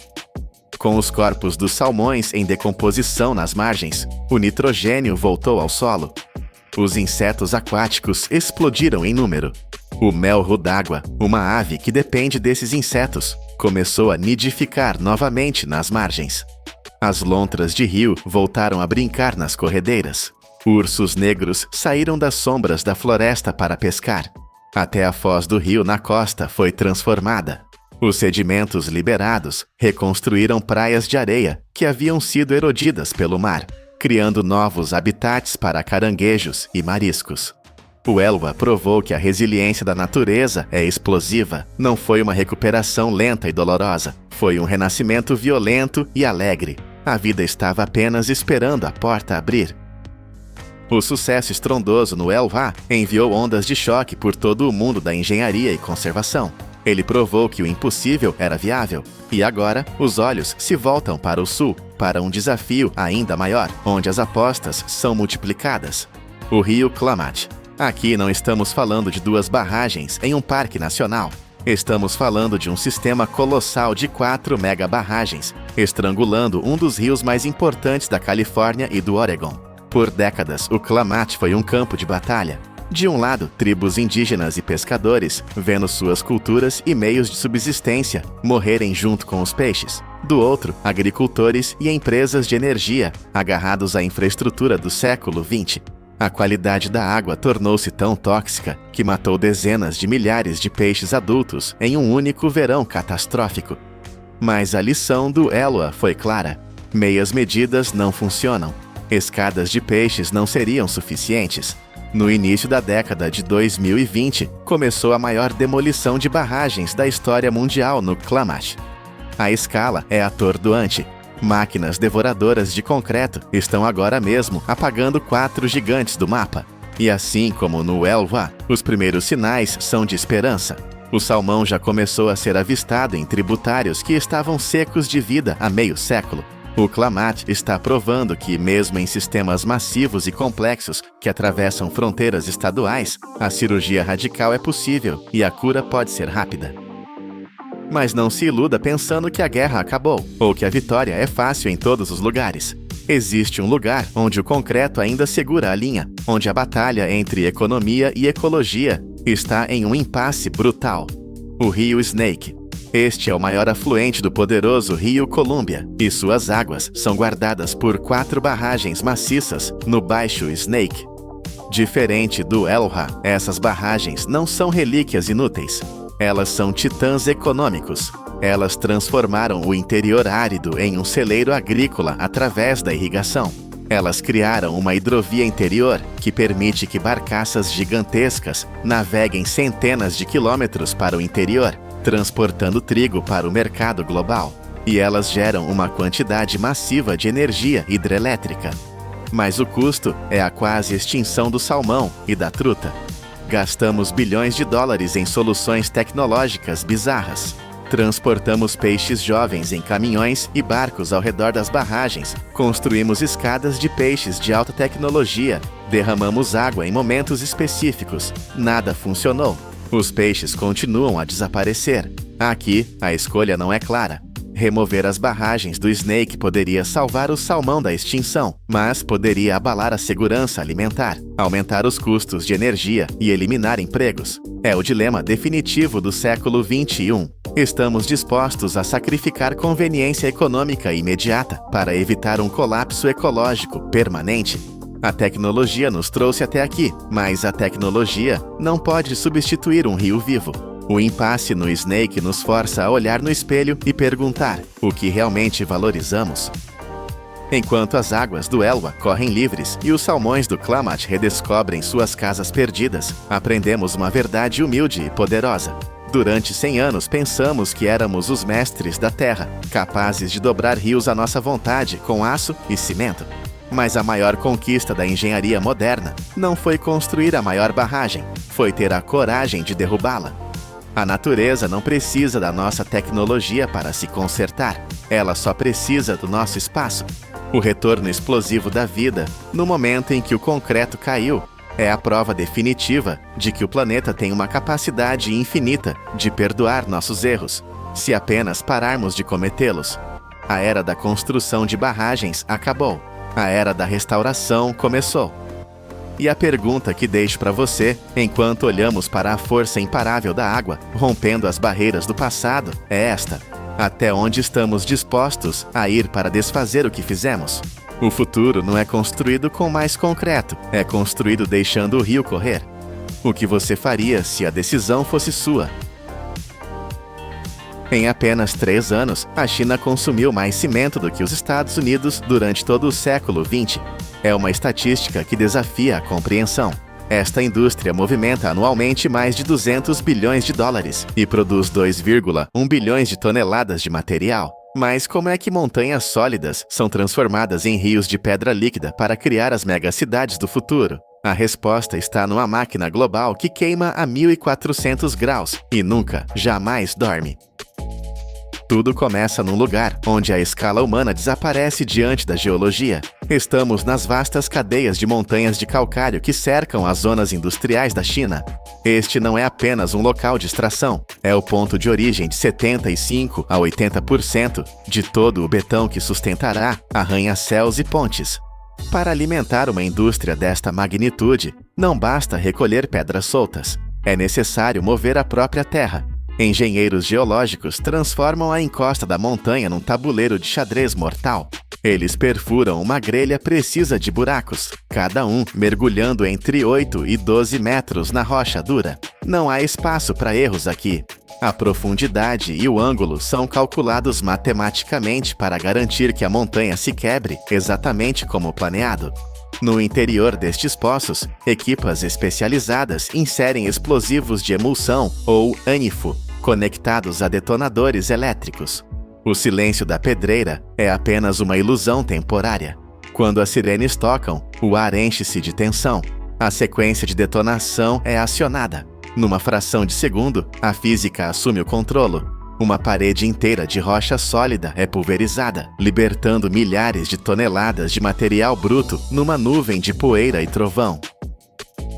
A: Com os corpos dos salmões em decomposição nas margens, o nitrogênio voltou ao solo. Os insetos aquáticos explodiram em número. O melro d'água, uma ave que depende desses insetos, começou a nidificar novamente nas margens. As lontras de rio voltaram a brincar nas corredeiras. Ursos negros saíram das sombras da floresta para pescar. Até a foz do rio na costa foi transformada. Os sedimentos liberados reconstruíram praias de areia que haviam sido erodidas pelo mar, criando novos habitats para caranguejos e mariscos. O Eluá provou que a resiliência da natureza é explosiva. Não foi uma recuperação lenta e dolorosa. Foi um renascimento violento e alegre. A vida estava apenas esperando a porta abrir. O sucesso estrondoso no Elwha enviou ondas de choque por todo o mundo da engenharia e conservação. Ele provou que o impossível era viável. E agora, os olhos se voltam para o sul, para um desafio ainda maior, onde as apostas são multiplicadas. O rio Klamath. Aqui não estamos falando de 2 barragens em um parque nacional. Estamos falando de um sistema colossal de 4 mega-barragens, estrangulando um dos rios mais importantes da Califórnia e do Oregon. Por décadas, o Klamath foi um campo de batalha. De um lado, tribos indígenas e pescadores, vendo suas culturas e meios de subsistência morrerem junto com os peixes. Do outro, agricultores e empresas de energia, agarrados à infraestrutura do século XX. A qualidade da água tornou-se tão tóxica que matou dezenas de milhares de peixes adultos em um único verão catastrófico. Mas a lição do Elwha foi clara. Meias medidas não funcionam. Escadas de peixes não seriam suficientes. No início da década de 2020, começou a maior demolição de barragens da história mundial no Klamath. A escala é atordoante. Máquinas devoradoras de concreto estão agora mesmo apagando 4 gigantes do mapa. E assim como no Elwha, os primeiros sinais são de esperança. O salmão já começou a ser avistado em tributários que estavam secos de vida há meio século. O Klamath está provando que, mesmo em sistemas massivos e complexos que atravessam fronteiras estaduais, a cirurgia radical é possível e a cura pode ser rápida. Mas não se iluda pensando que a guerra acabou, ou que a vitória é fácil em todos os lugares. Existe um lugar onde o concreto ainda segura a linha, onde a batalha entre economia e ecologia está em um impasse brutal. O rio Snake. Este é o maior afluente do poderoso rio Columbia, e suas águas são guardadas por 4 barragens maciças no Baixo Snake. Diferente do Elwha, essas barragens não são relíquias inúteis. Elas são titãs econômicos. Elas transformaram o interior árido em um celeiro agrícola através da irrigação. Elas criaram uma hidrovia interior que permite que barcaças gigantescas naveguem centenas de quilômetros para o interior, transportando trigo para o mercado global. E elas geram uma quantidade massiva de energia hidrelétrica. Mas o custo é a quase extinção do salmão e da truta. Gastamos bilhões de dólares em soluções tecnológicas bizarras. Transportamos peixes jovens em caminhões e barcos ao redor das barragens. Construímos escadas de peixes de alta tecnologia. Derramamos água em momentos específicos. Nada funcionou. Os peixes continuam a desaparecer. Aqui, a escolha não é clara. Remover as barragens do Snake poderia salvar o salmão da extinção, mas poderia abalar a segurança alimentar, aumentar os custos de energia e eliminar empregos. É o dilema definitivo do século XXI. Estamos dispostos a sacrificar conveniência econômica imediata para evitar um colapso ecológico permanente. A tecnologia nos trouxe até aqui, mas a tecnologia não pode substituir um rio vivo. O impasse no Snake nos força a olhar no espelho e perguntar o que realmente valorizamos. Enquanto as águas do Elwha correm livres e os salmões do Klamath redescobrem suas casas perdidas, aprendemos uma verdade humilde e poderosa. Durante 100 anos pensamos que éramos os mestres da terra, capazes de dobrar rios à nossa vontade com aço e cimento. Mas a maior conquista da engenharia moderna não foi construir a maior barragem, foi ter a coragem de derrubá-la. A natureza não precisa da nossa tecnologia para se consertar. Ela só precisa do nosso espaço. O retorno explosivo da vida, no momento em que o concreto caiu, é a prova definitiva de que o planeta tem uma capacidade infinita de perdoar nossos erros, se apenas pararmos de cometê-los. A era da construção de barragens acabou. A era da restauração começou. E a pergunta que deixo para você, enquanto olhamos para a força imparável da água, rompendo as barreiras do passado, é esta: até onde estamos dispostos a ir para desfazer o que fizemos? O futuro não é construído com mais concreto, é construído deixando o rio correr. O que você faria se a decisão fosse sua? Em apenas 3 anos, a China consumiu mais cimento do que os Estados Unidos durante todo o século XX. É uma estatística que desafia a compreensão. Esta indústria movimenta anualmente mais de 200 bilhões de dólares e produz 2,1 bilhões de toneladas de material. Mas como é que montanhas sólidas são transformadas em rios de pedra líquida para criar as megacidades do futuro? A resposta está numa máquina global que queima a 1400 graus e nunca, jamais dorme. Tudo começa num lugar onde a escala humana desaparece diante da geologia. Estamos nas vastas cadeias de montanhas de calcário que cercam as zonas industriais da China. Este não é apenas um local de extração, é o ponto de origem de 75% a 80% de todo o betão que sustentará arranha-céus e pontes. Para alimentar uma indústria desta magnitude, não basta recolher pedras soltas. É necessário mover a própria terra. Engenheiros geológicos transformam a encosta da montanha num tabuleiro de xadrez mortal. Eles perfuram uma grelha precisa de buracos, cada um mergulhando entre 8 e 12 metros na rocha dura. Não há espaço para erros aqui. A profundidade e o ângulo são calculados matematicamente para garantir que a montanha se quebre exatamente como planeado. No interior destes poços, equipas especializadas inserem explosivos de emulsão ou ânifo, conectados a detonadores elétricos. O silêncio da pedreira é apenas uma ilusão temporária. Quando as sirenes tocam, o ar enche-se de tensão. A sequência de detonação é acionada. Numa fração de segundo, a física assume o controle. Uma parede inteira de rocha sólida é pulverizada, libertando milhares de toneladas de material bruto numa nuvem de poeira e trovão.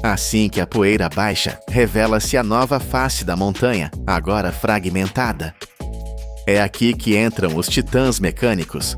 A: Assim que a poeira baixa, revela-se a nova face da montanha, agora fragmentada. É aqui que entram os titãs mecânicos.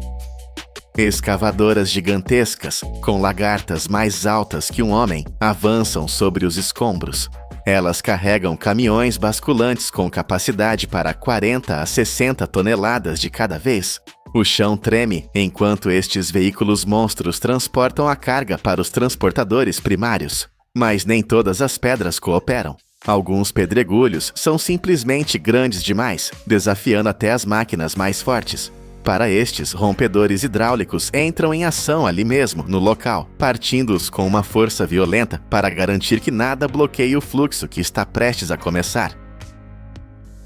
A: Escavadoras gigantescas, com lagartas mais altas que um homem, avançam sobre os escombros. Elas carregam caminhões basculantes com capacidade para 40 a 60 toneladas de cada vez. O chão treme enquanto estes veículos monstros transportam a carga para os transportadores primários. Mas nem todas as pedras cooperam. Alguns pedregulhos são simplesmente grandes demais, desafiando até as máquinas mais fortes. Para estes, rompedores hidráulicos entram em ação ali mesmo, no local, partindo-os com uma força violenta para garantir que nada bloqueie o fluxo que está prestes a começar.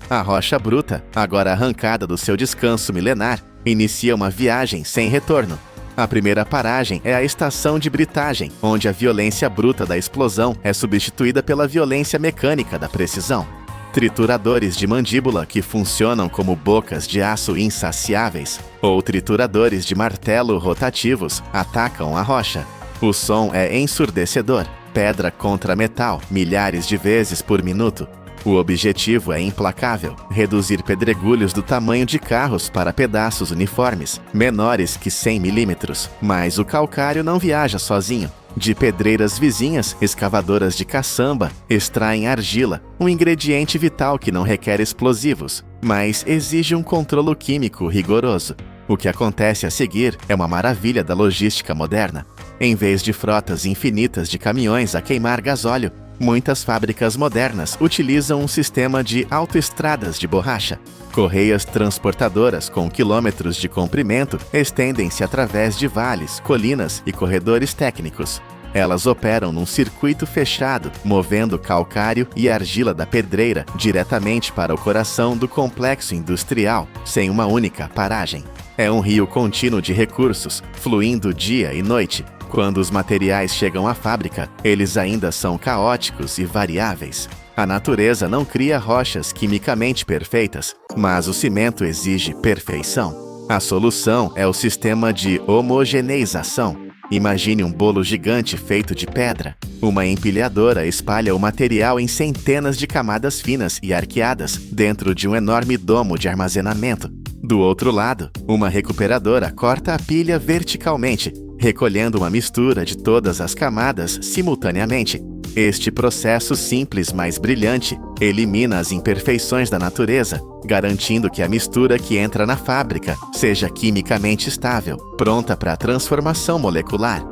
A: A rocha bruta, agora arrancada do seu descanso milenar, inicia uma viagem sem retorno. A primeira paragem é a estação de britagem, onde a violência bruta da explosão é substituída pela violência mecânica da precisão. Trituradores de mandíbula que funcionam como bocas de aço insaciáveis, ou trituradores de martelo rotativos, atacam a rocha. O som é ensurdecedor, pedra contra metal, milhares de vezes por minuto. O objetivo é implacável, reduzir pedregulhos do tamanho de carros para pedaços uniformes, menores que 100 milímetros. Mas o calcário não viaja sozinho. De pedreiras vizinhas, escavadoras de caçamba extraem argila, um ingrediente vital que não requer explosivos, mas exige um controle químico rigoroso. O que acontece a seguir é uma maravilha da logística moderna. Em vez de frotas infinitas de caminhões a queimar gasóleo, muitas fábricas modernas utilizam um sistema de autoestradas de borracha. Correias transportadoras com quilômetros de comprimento estendem-se através de vales, colinas e corredores técnicos. Elas operam num circuito fechado, movendo calcário e argila da pedreira diretamente para o coração do complexo industrial, sem uma única paragem. É um rio contínuo de recursos, fluindo dia e noite. Quando os materiais chegam à fábrica, eles ainda são caóticos e variáveis. A natureza não cria rochas quimicamente perfeitas, mas o cimento exige perfeição. A solução é o sistema de homogeneização. Imagine um bolo gigante feito de pedra. Uma empilhadora espalha o material em centenas de camadas finas e arqueadas dentro de um enorme domo de armazenamento. Do outro lado, uma recuperadora corta a pilha verticalmente, recolhendo uma mistura de todas as camadas simultaneamente. Este processo simples, mas brilhante, elimina as imperfeições da natureza, garantindo que a mistura que entra na fábrica seja quimicamente estável, pronta para a transformação molecular.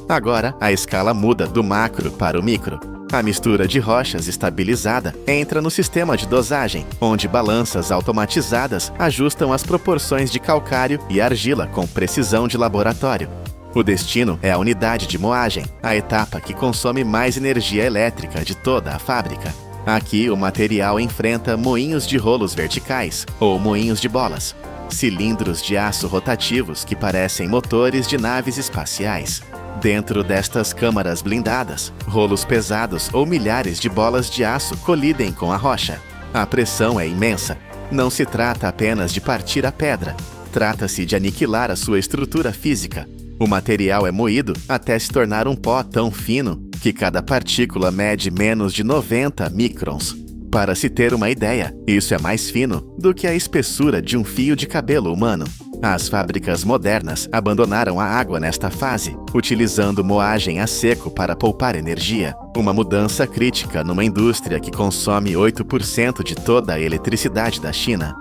A: Agora, a escala muda do macro para o micro. A mistura de rochas estabilizada entra no sistema de dosagem, onde balanças automatizadas ajustam as proporções de calcário e argila com precisão de laboratório. O destino é a unidade de moagem, a etapa que consome mais energia elétrica de toda a fábrica. Aqui, o material enfrenta moinhos de rolos verticais, ou moinhos de bolas, cilindros de aço rotativos que parecem motores de naves espaciais. Dentro destas câmaras blindadas, rolos pesados ou milhares de bolas de aço colidem com a rocha. A pressão é imensa. Não se trata apenas de partir a pedra. Trata-se de aniquilar a sua estrutura física. O material é moído até se tornar um pó tão fino que cada partícula mede menos de 90 microns. Para se ter uma ideia, isso é mais fino do que a espessura de um fio de cabelo humano. As fábricas modernas abandonaram a água nesta fase, utilizando moagem a seco para poupar energia, uma mudança crítica numa indústria que consome 8% de toda a eletricidade da China.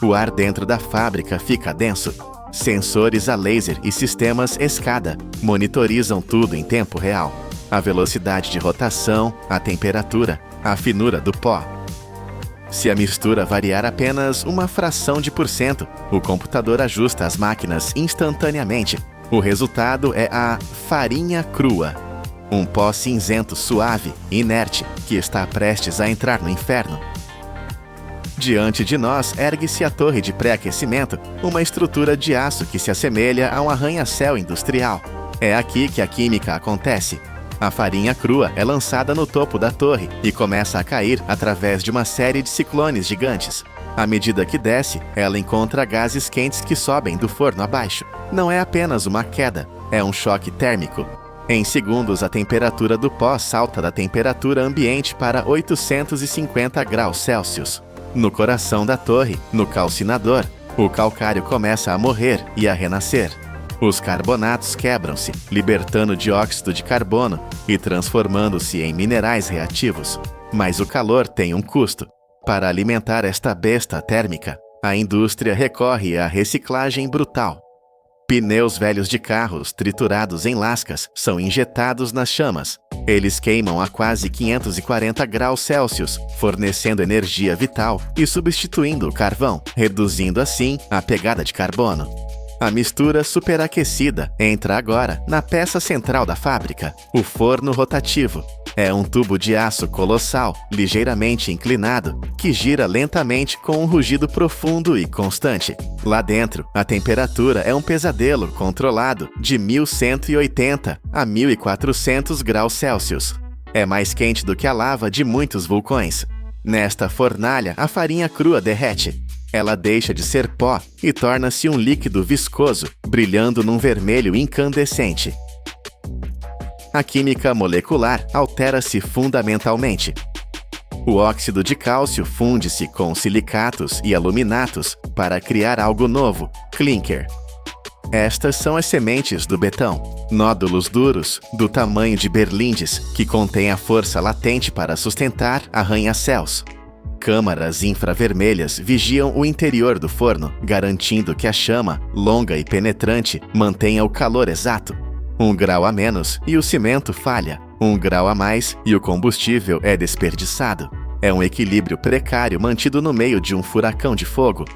A: O ar dentro da fábrica fica denso. Sensores a laser e sistemas escada monitorizam tudo em tempo real. A velocidade de rotação, a temperatura, a finura do pó. Se a mistura variar apenas uma fração de %, o computador ajusta as máquinas instantaneamente. O resultado é a farinha crua, um pó cinzento suave, inerte, que está prestes a entrar no inferno. Diante de nós ergue-se a torre de pré-aquecimento, uma estrutura de aço que se assemelha a um arranha-céu industrial. É aqui que a química acontece. A farinha crua é lançada no topo da torre e começa a cair através de uma série de ciclones gigantes. À medida que desce, ela encontra gases quentes que sobem do forno abaixo. Não é apenas uma queda, é um choque térmico. Em segundos, a temperatura do pó salta da temperatura ambiente para 850 graus Celsius. No coração da torre, no calcinador, o calcário começa a morrer e a renascer. Os carbonatos quebram-se, libertando dióxido de carbono e transformando-se em minerais reativos. Mas o calor tem um custo. Para alimentar esta besta térmica, a indústria recorre à reciclagem brutal. Pneus velhos de carros, triturados em lascas, são injetados nas chamas. Eles queimam a quase 540 graus Celsius, fornecendo energia vital e substituindo o carvão, reduzindo assim a pegada de carbono. A mistura superaquecida entra agora na peça central da fábrica, o forno rotativo. É um tubo de aço colossal, ligeiramente inclinado, que gira lentamente com um rugido profundo e constante. Lá dentro, a temperatura é um pesadelo controlado de 1180 a 1400 graus Celsius. É mais quente do que a lava de muitos vulcões. Nesta fornalha, a farinha crua derrete. Ela deixa de ser pó e torna-se um líquido viscoso, brilhando num vermelho incandescente. A química molecular altera-se fundamentalmente. O óxido de cálcio funde-se com silicatos e aluminatos para criar algo novo, clinker. Estas são as sementes do betão, nódulos duros, do tamanho de berlindes, que contêm a força latente para sustentar arranha-céus. Câmaras infravermelhas vigiam o interior do forno, garantindo que a chama, longa e penetrante, mantenha o calor exato. 1 grau a menos e o cimento falha. 1 grau a mais e o combustível é desperdiçado. É um equilíbrio precário mantido no meio de um furacão de fogo.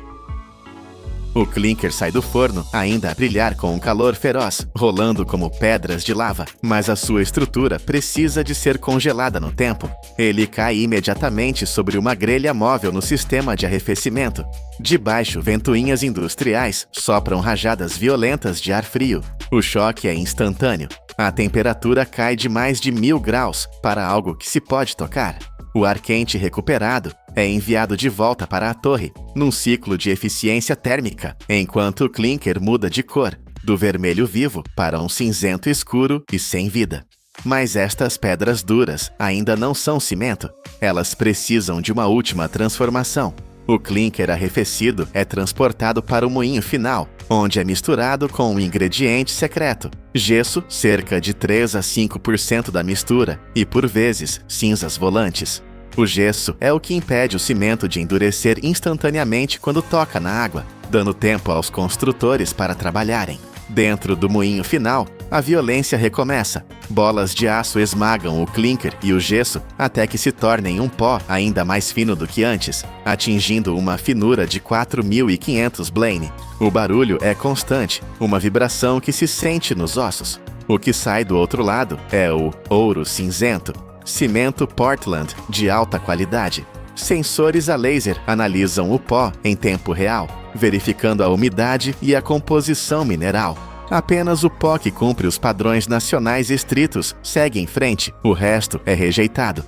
A: O clinker sai do forno, ainda a brilhar com um calor feroz, rolando como pedras de lava, mas a sua estrutura precisa de ser congelada no tempo. Ele cai imediatamente sobre uma grelha móvel no sistema de arrefecimento. De baixo, ventoinhas industriais sopram rajadas violentas de ar frio. O choque é instantâneo. A temperatura cai de mais de 1000 graus para algo que se pode tocar. O ar quente recuperado é enviado de volta para a torre, num ciclo de eficiência térmica, enquanto o clinker muda de cor, do vermelho vivo para um cinzento escuro e sem vida. Mas estas pedras duras ainda não são cimento. Elas precisam de uma última transformação. O clinker arrefecido é transportado para o moinho final, onde é misturado com um ingrediente secreto, gesso, cerca de 3 a 5% da mistura, e por vezes cinzas volantes. O gesso é o que impede o cimento de endurecer instantaneamente quando toca na água, dando tempo aos construtores para trabalharem. Dentro do moinho final, a violência recomeça. Bolas de aço esmagam o clinker e o gesso até que se tornem um pó ainda mais fino do que antes, atingindo uma finura de 4.500 Blaine. O barulho é constante, uma vibração que se sente nos ossos. O que sai do outro lado é o ouro cinzento. Cimento Portland, de alta qualidade. Sensores a laser analisam o pó em tempo real, verificando a umidade e a composição mineral. Apenas o pó que cumpre os padrões nacionais estritos segue em frente, o resto é rejeitado.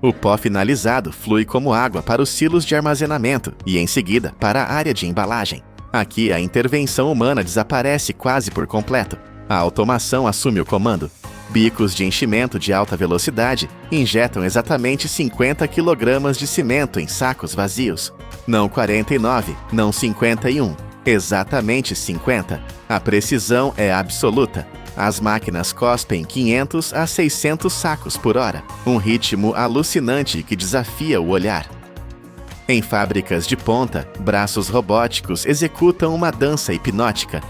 A: O pó finalizado flui como água para os silos de armazenamento e, em seguida, para a área de embalagem. Aqui, a intervenção humana desaparece quase por completo. A automação assume o comando. Bicos de enchimento de alta velocidade injetam exatamente 50 kg de cimento em sacos vazios. Não 49, não 51, exatamente 50. A precisão é absoluta. As máquinas cospem 500 a 600 sacos por hora, um ritmo alucinante que desafia o olhar. Em fábricas de ponta, braços robóticos executam uma dança hipnótica.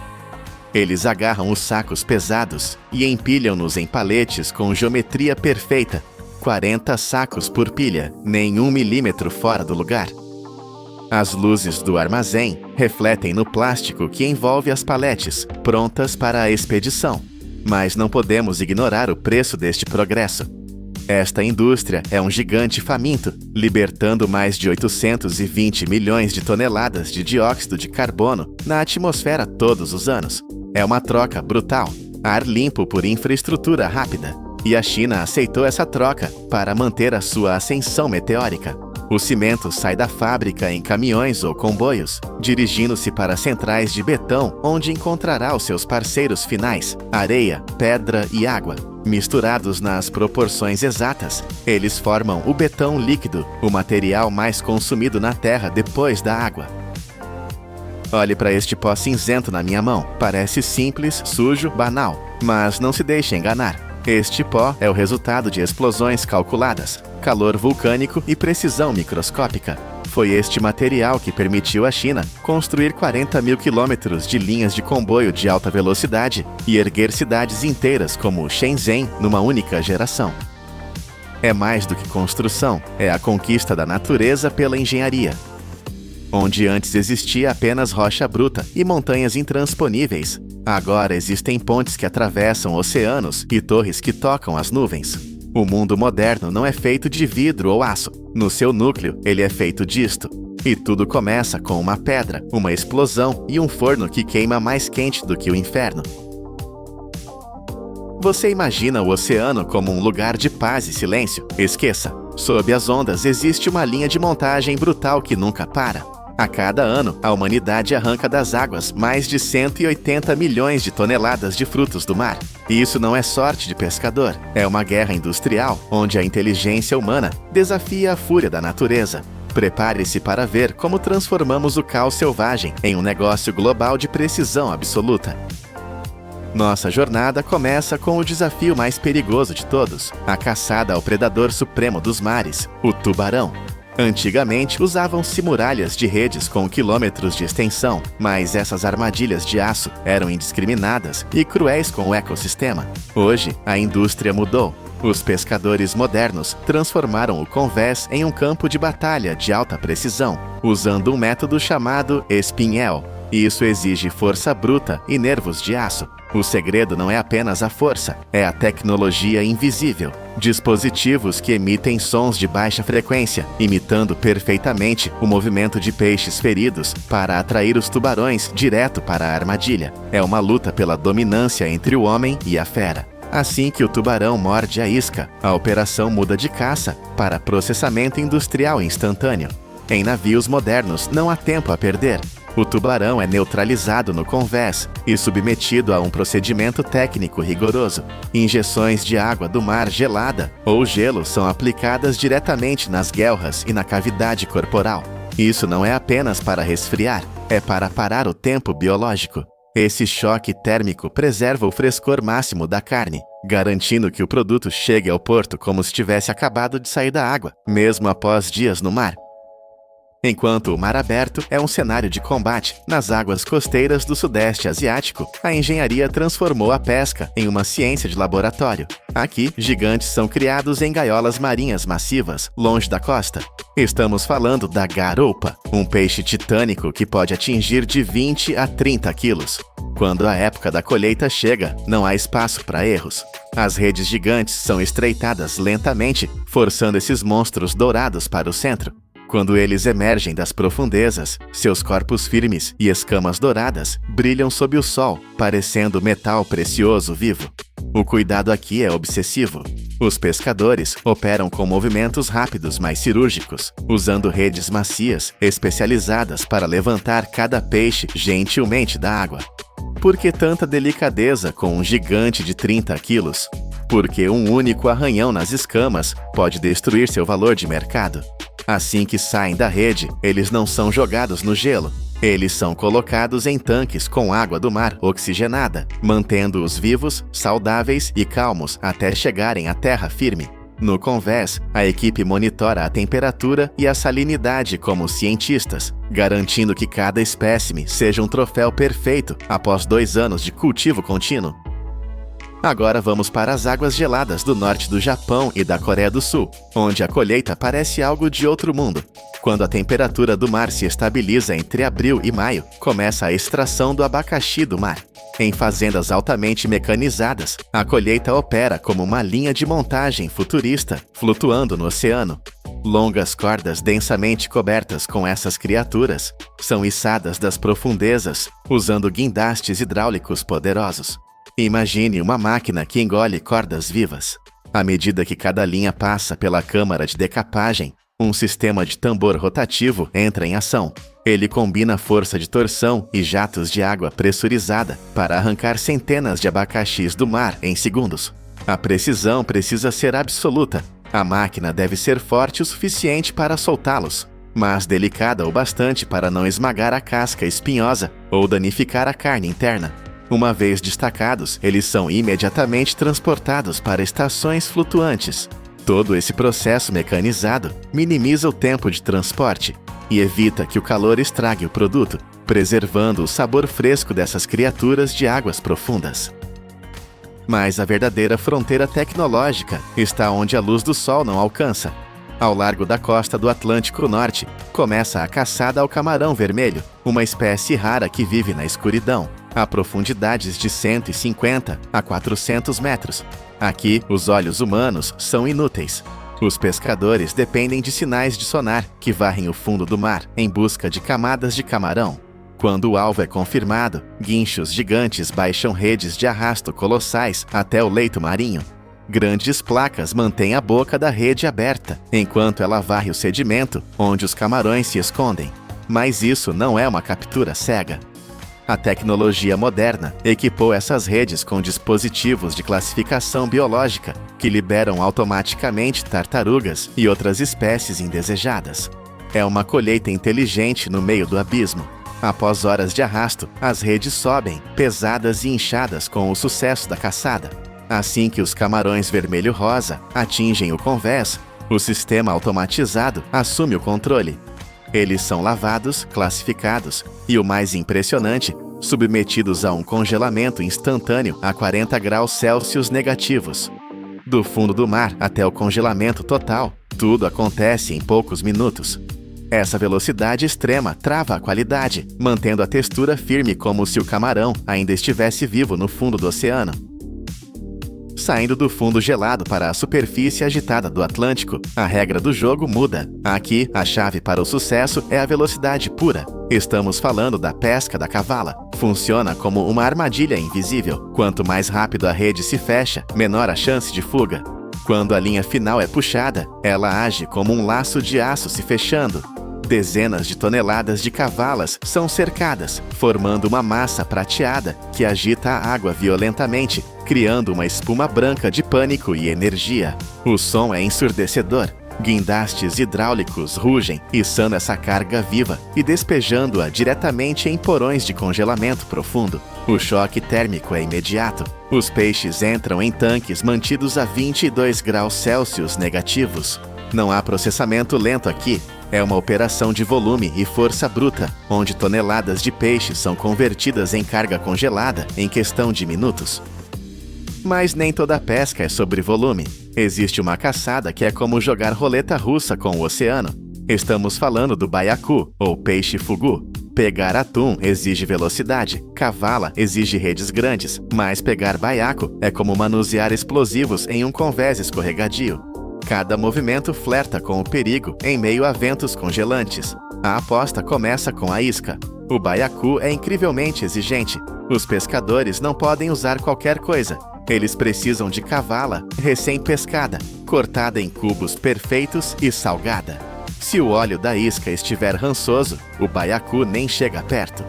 A: Eles agarram os sacos pesados e empilham-nos em paletes com geometria perfeita, 40 sacos por pilha, nem 1 milímetro fora do lugar. As luzes do armazém refletem no plástico que envolve as paletes, prontas para a expedição. Mas não podemos ignorar o preço deste progresso. Esta indústria é um gigante faminto, libertando mais de 820 milhões de toneladas de dióxido de carbono na atmosfera todos os anos. É uma troca brutal, ar limpo por infraestrutura rápida. E a China aceitou essa troca para manter a sua ascensão meteórica. O cimento sai da fábrica em caminhões ou comboios, dirigindo-se para centrais de betão, onde encontrará os seus parceiros finais, areia, pedra e água. Misturados nas proporções exatas, eles formam o betão líquido, o material mais consumido na Terra depois da água. Olhe para este pó cinzento na minha mão. Parece simples, sujo, banal, mas não se deixe enganar. Este pó é o resultado de explosões calculadas, calor vulcânico e precisão microscópica. Foi este material que permitiu à China construir 40 mil quilômetros de linhas de comboio de alta velocidade e erguer cidades inteiras como Shenzhen numa única geração. É mais do que construção, é a conquista da natureza pela engenharia. Onde antes existia apenas rocha bruta e montanhas intransponíveis, agora existem pontes que atravessam oceanos e torres que tocam as nuvens. O mundo moderno não é feito de vidro ou aço. No seu núcleo, ele é feito disto. E tudo começa com uma pedra, uma explosão e um forno que queima mais quente do que o inferno. Você imagina o oceano como um lugar de paz e silêncio? Esqueça. Sob as ondas existe uma linha de montagem brutal que nunca para. A cada ano, a humanidade arranca das águas mais de 180 milhões de toneladas de frutos do mar. E isso não é sorte de pescador, é uma guerra industrial, onde a inteligência humana desafia a fúria da natureza. Prepare-se para ver como transformamos o caos selvagem em um negócio global de precisão absoluta. Nossa jornada começa com o desafio mais perigoso de todos, a caçada ao predador supremo dos mares, o tubarão. Antigamente, usavam-se muralhas de redes com quilômetros de extensão, mas essas armadilhas de aço eram indiscriminadas e cruéis com o ecossistema. Hoje, a indústria mudou. Os pescadores modernos transformaram o convés em um campo de batalha de alta precisão, usando um método chamado espinhel. Isso exige força bruta e nervos de aço. O segredo não é apenas a força, é a tecnologia invisível. Dispositivos que emitem sons de baixa frequência, imitando perfeitamente o movimento de peixes feridos para atrair os tubarões direto para a armadilha. É uma luta pela dominância entre o homem e a fera. Assim que o tubarão morde a isca, a operação muda de caça para processamento industrial instantâneo. Em navios modernos não há tempo a perder. O tubarão é neutralizado no convés e submetido a um procedimento técnico rigoroso. Injeções de água do mar gelada ou gelo são aplicadas diretamente nas guelras e na cavidade corporal. Isso não é apenas para resfriar, é para parar o tempo biológico. Esse choque térmico preserva o frescor máximo da carne, garantindo que o produto chegue ao porto como se tivesse acabado de sair da água, mesmo após dias no mar. Enquanto o mar aberto é um cenário de combate, nas águas costeiras do Sudeste Asiático, a engenharia transformou a pesca em uma ciência de laboratório. Aqui, gigantes são criados em gaiolas marinhas massivas, longe da costa. Estamos falando da garoupa, um peixe titânico que pode atingir de 20 a 30 quilos. Quando a época da colheita chega, não há espaço para erros. As redes gigantes são estreitadas lentamente, forçando esses monstros dourados para o centro. Quando eles emergem das profundezas, seus corpos firmes e escamas douradas brilham sob o sol, parecendo metal precioso vivo. O cuidado aqui é obsessivo. Os pescadores operam com movimentos rápidos, mas cirúrgicos, usando redes macias, especializadas para levantar cada peixe gentilmente da água. Por que tanta delicadeza com um gigante de 30 quilos? Porque um único arranhão nas escamas pode destruir seu valor de mercado. Assim que saem da rede, eles não são jogados no gelo. Eles são colocados em tanques com água do mar oxigenada, mantendo-os vivos, saudáveis e calmos até chegarem à terra firme. No convés, a equipe monitora a temperatura e a salinidade como cientistas, garantindo que cada espécime seja um troféu perfeito após 2 anos de cultivo contínuo. Agora vamos para as águas geladas do norte do Japão e da Coreia do Sul, onde a colheita parece algo de outro mundo. Quando a temperatura do mar se estabiliza entre abril e maio, começa a extração do abacaxi do mar. Em fazendas altamente mecanizadas, a colheita opera como uma linha de montagem futurista, flutuando no oceano. Longas cordas densamente cobertas com essas criaturas são içadas das profundezas, usando guindastes hidráulicos poderosos. Imagine uma máquina que engole cordas vivas. À medida que cada linha passa pela câmara de decapagem, um sistema de tambor rotativo entra em ação. Ele combina força de torção e jatos de água pressurizada para arrancar centenas de abacaxis do mar em segundos. A precisão precisa ser absoluta. A máquina deve ser forte o suficiente para soltá-los, mas delicada o bastante para não esmagar a casca espinhosa ou danificar a carne interna. Uma vez destacados, eles são imediatamente transportados para estações flutuantes. Todo esse processo mecanizado minimiza o tempo de transporte e evita que o calor estrague o produto, preservando o sabor fresco dessas criaturas de águas profundas. Mas a verdadeira fronteira tecnológica está onde a luz do sol não alcança. Ao largo da costa do Atlântico Norte, começa a caçada ao camarão vermelho, uma espécie rara que vive na escuridão, a profundidades de 150 a 400 metros. Aqui, os olhos humanos são inúteis. Os pescadores dependem de sinais de sonar que varrem o fundo do mar em busca de camadas de camarão. Quando o alvo é confirmado, guinchos gigantes baixam redes de arrasto colossais até o leito marinho. Grandes placas mantêm a boca da rede aberta, enquanto ela varre o sedimento onde os camarões se escondem. Mas isso não é uma captura cega. A tecnologia moderna equipou essas redes com dispositivos de classificação biológica que liberam automaticamente tartarugas e outras espécies indesejadas. É uma colheita inteligente no meio do abismo. Após horas de arrasto, as redes sobem, pesadas e inchadas com o sucesso da caçada. Assim que os camarões vermelho-rosa atingem o convés, o sistema automatizado assume o controle. Eles são lavados, classificados e, o mais impressionante, submetidos a um congelamento instantâneo a 40 graus Celsius negativos. Do fundo do mar até o congelamento total, tudo acontece em poucos minutos. Essa velocidade extrema trava a qualidade, mantendo a textura firme como se o camarão ainda estivesse vivo no fundo do oceano. Saindo do fundo gelado para a superfície agitada do Atlântico, a regra do jogo muda. Aqui, a chave para o sucesso é a velocidade pura. Estamos falando da pesca da cavala. Funciona como uma armadilha invisível. Quanto mais rápido a rede se fecha, menor a chance de fuga. Quando a linha final é puxada, ela age como um laço de aço se fechando. Dezenas de toneladas de cavalas são cercadas, formando uma massa prateada que agita a água violentamente, criando uma espuma branca de pânico e energia. O som é ensurdecedor. Guindastes hidráulicos rugem, içando essa carga viva e despejando-a diretamente em porões de congelamento profundo. O choque térmico é imediato. Os peixes entram em tanques mantidos a 22 graus Celsius negativos. Não há processamento lento aqui. É uma operação de volume e força bruta, onde toneladas de peixe são convertidas em carga congelada em questão de minutos. Mas nem toda pesca é sobre volume. Existe uma caçada que é como jogar roleta russa com o oceano. Estamos falando do baiacu, ou peixe fugu. Pegar atum exige velocidade, cavala exige redes grandes, mas pegar baiaco é como manusear explosivos em um convés escorregadio. Cada movimento flerta com o perigo em meio a ventos congelantes. A aposta começa com a isca. O baiacu é incrivelmente exigente. Os pescadores não podem usar qualquer coisa. Eles precisam de cavala recém-pescada, cortada em cubos perfeitos e salgada. Se o óleo da isca estiver rançoso, o baiacu nem chega perto.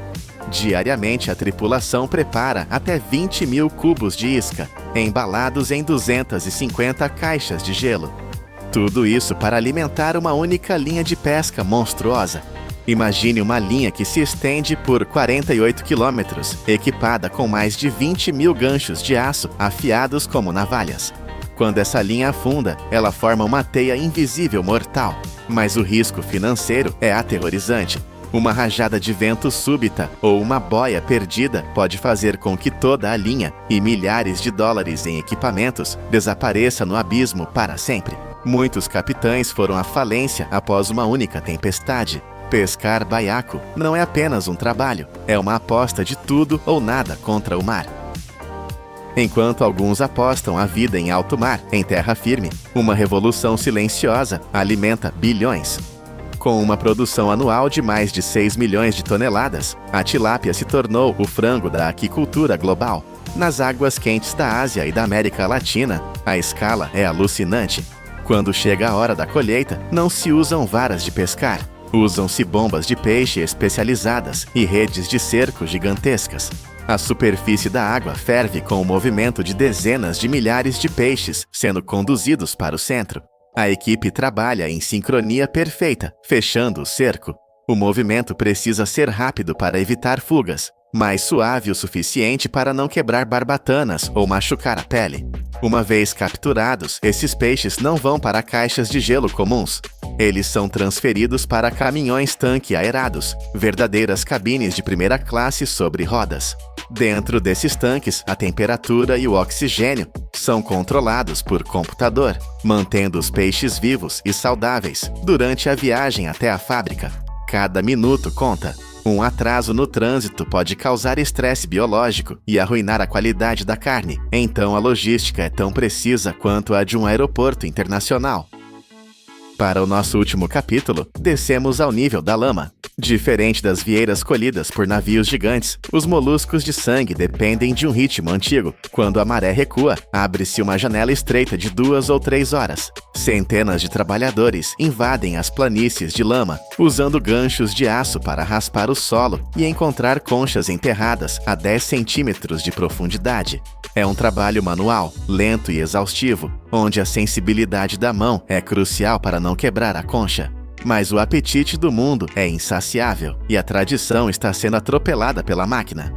A: Diariamente, a tripulação prepara até 20 mil cubos de isca, embalados em 250 caixas de gelo. Tudo isso para alimentar uma única linha de pesca monstruosa. Imagine uma linha que se estende por 48 quilômetros, equipada com mais de 20 mil ganchos de aço afiados como navalhas. Quando essa linha afunda, ela forma uma teia invisível mortal. Mas o risco financeiro é aterrorizante. Uma rajada de vento súbita ou uma boia perdida pode fazer com que toda a linha e milhares de dólares em equipamentos desapareça no abismo para sempre. Muitos capitães foram à falência após uma única tempestade. Pescar baiaco não é apenas um trabalho, é uma aposta de tudo ou nada contra o mar. Enquanto alguns apostam a vida em alto mar, em terra firme, uma revolução silenciosa alimenta bilhões. Com uma produção anual de mais de 6 milhões de toneladas, a tilápia se tornou o frango da aquicultura global. Nas águas quentes da Ásia e da América Latina, a escala é alucinante. Quando chega a hora da colheita, não se usam varas de pescar. Usam-se bombas de peixe especializadas e redes de cerco gigantescas. A superfície da água ferve com o movimento de dezenas de milhares de peixes sendo conduzidos para o centro. A equipe trabalha em sincronia perfeita, fechando o cerco. O movimento precisa ser rápido para evitar fugas, mas suave o suficiente para não quebrar barbatanas ou machucar a pele. Uma vez capturados, esses peixes não vão para caixas de gelo comuns. Eles são transferidos para caminhões-tanque aerados, verdadeiras cabines de primeira classe sobre rodas. Dentro desses tanques, a temperatura e o oxigênio são controlados por computador, mantendo os peixes vivos e saudáveis durante a viagem até a fábrica. Cada minuto conta. Um atraso no trânsito pode causar estresse biológico e arruinar a qualidade da carne. Então a logística é tão precisa quanto a de um aeroporto internacional. Para o nosso último capítulo, descemos ao nível da lama. Diferente das vieiras colhidas por navios gigantes, os moluscos de sangue dependem de um ritmo antigo. Quando a maré recua, abre-se uma janela estreita de 2 ou 3 horas. Centenas de trabalhadores invadem as planícies de lama, usando ganchos de aço para raspar o solo e encontrar conchas enterradas a 10 centímetros de profundidade. É um trabalho manual, lento e exaustivo, onde a sensibilidade da mão é crucial para não quebrar a concha. Mas o apetite do mundo é insaciável e a tradição está sendo atropelada pela máquina.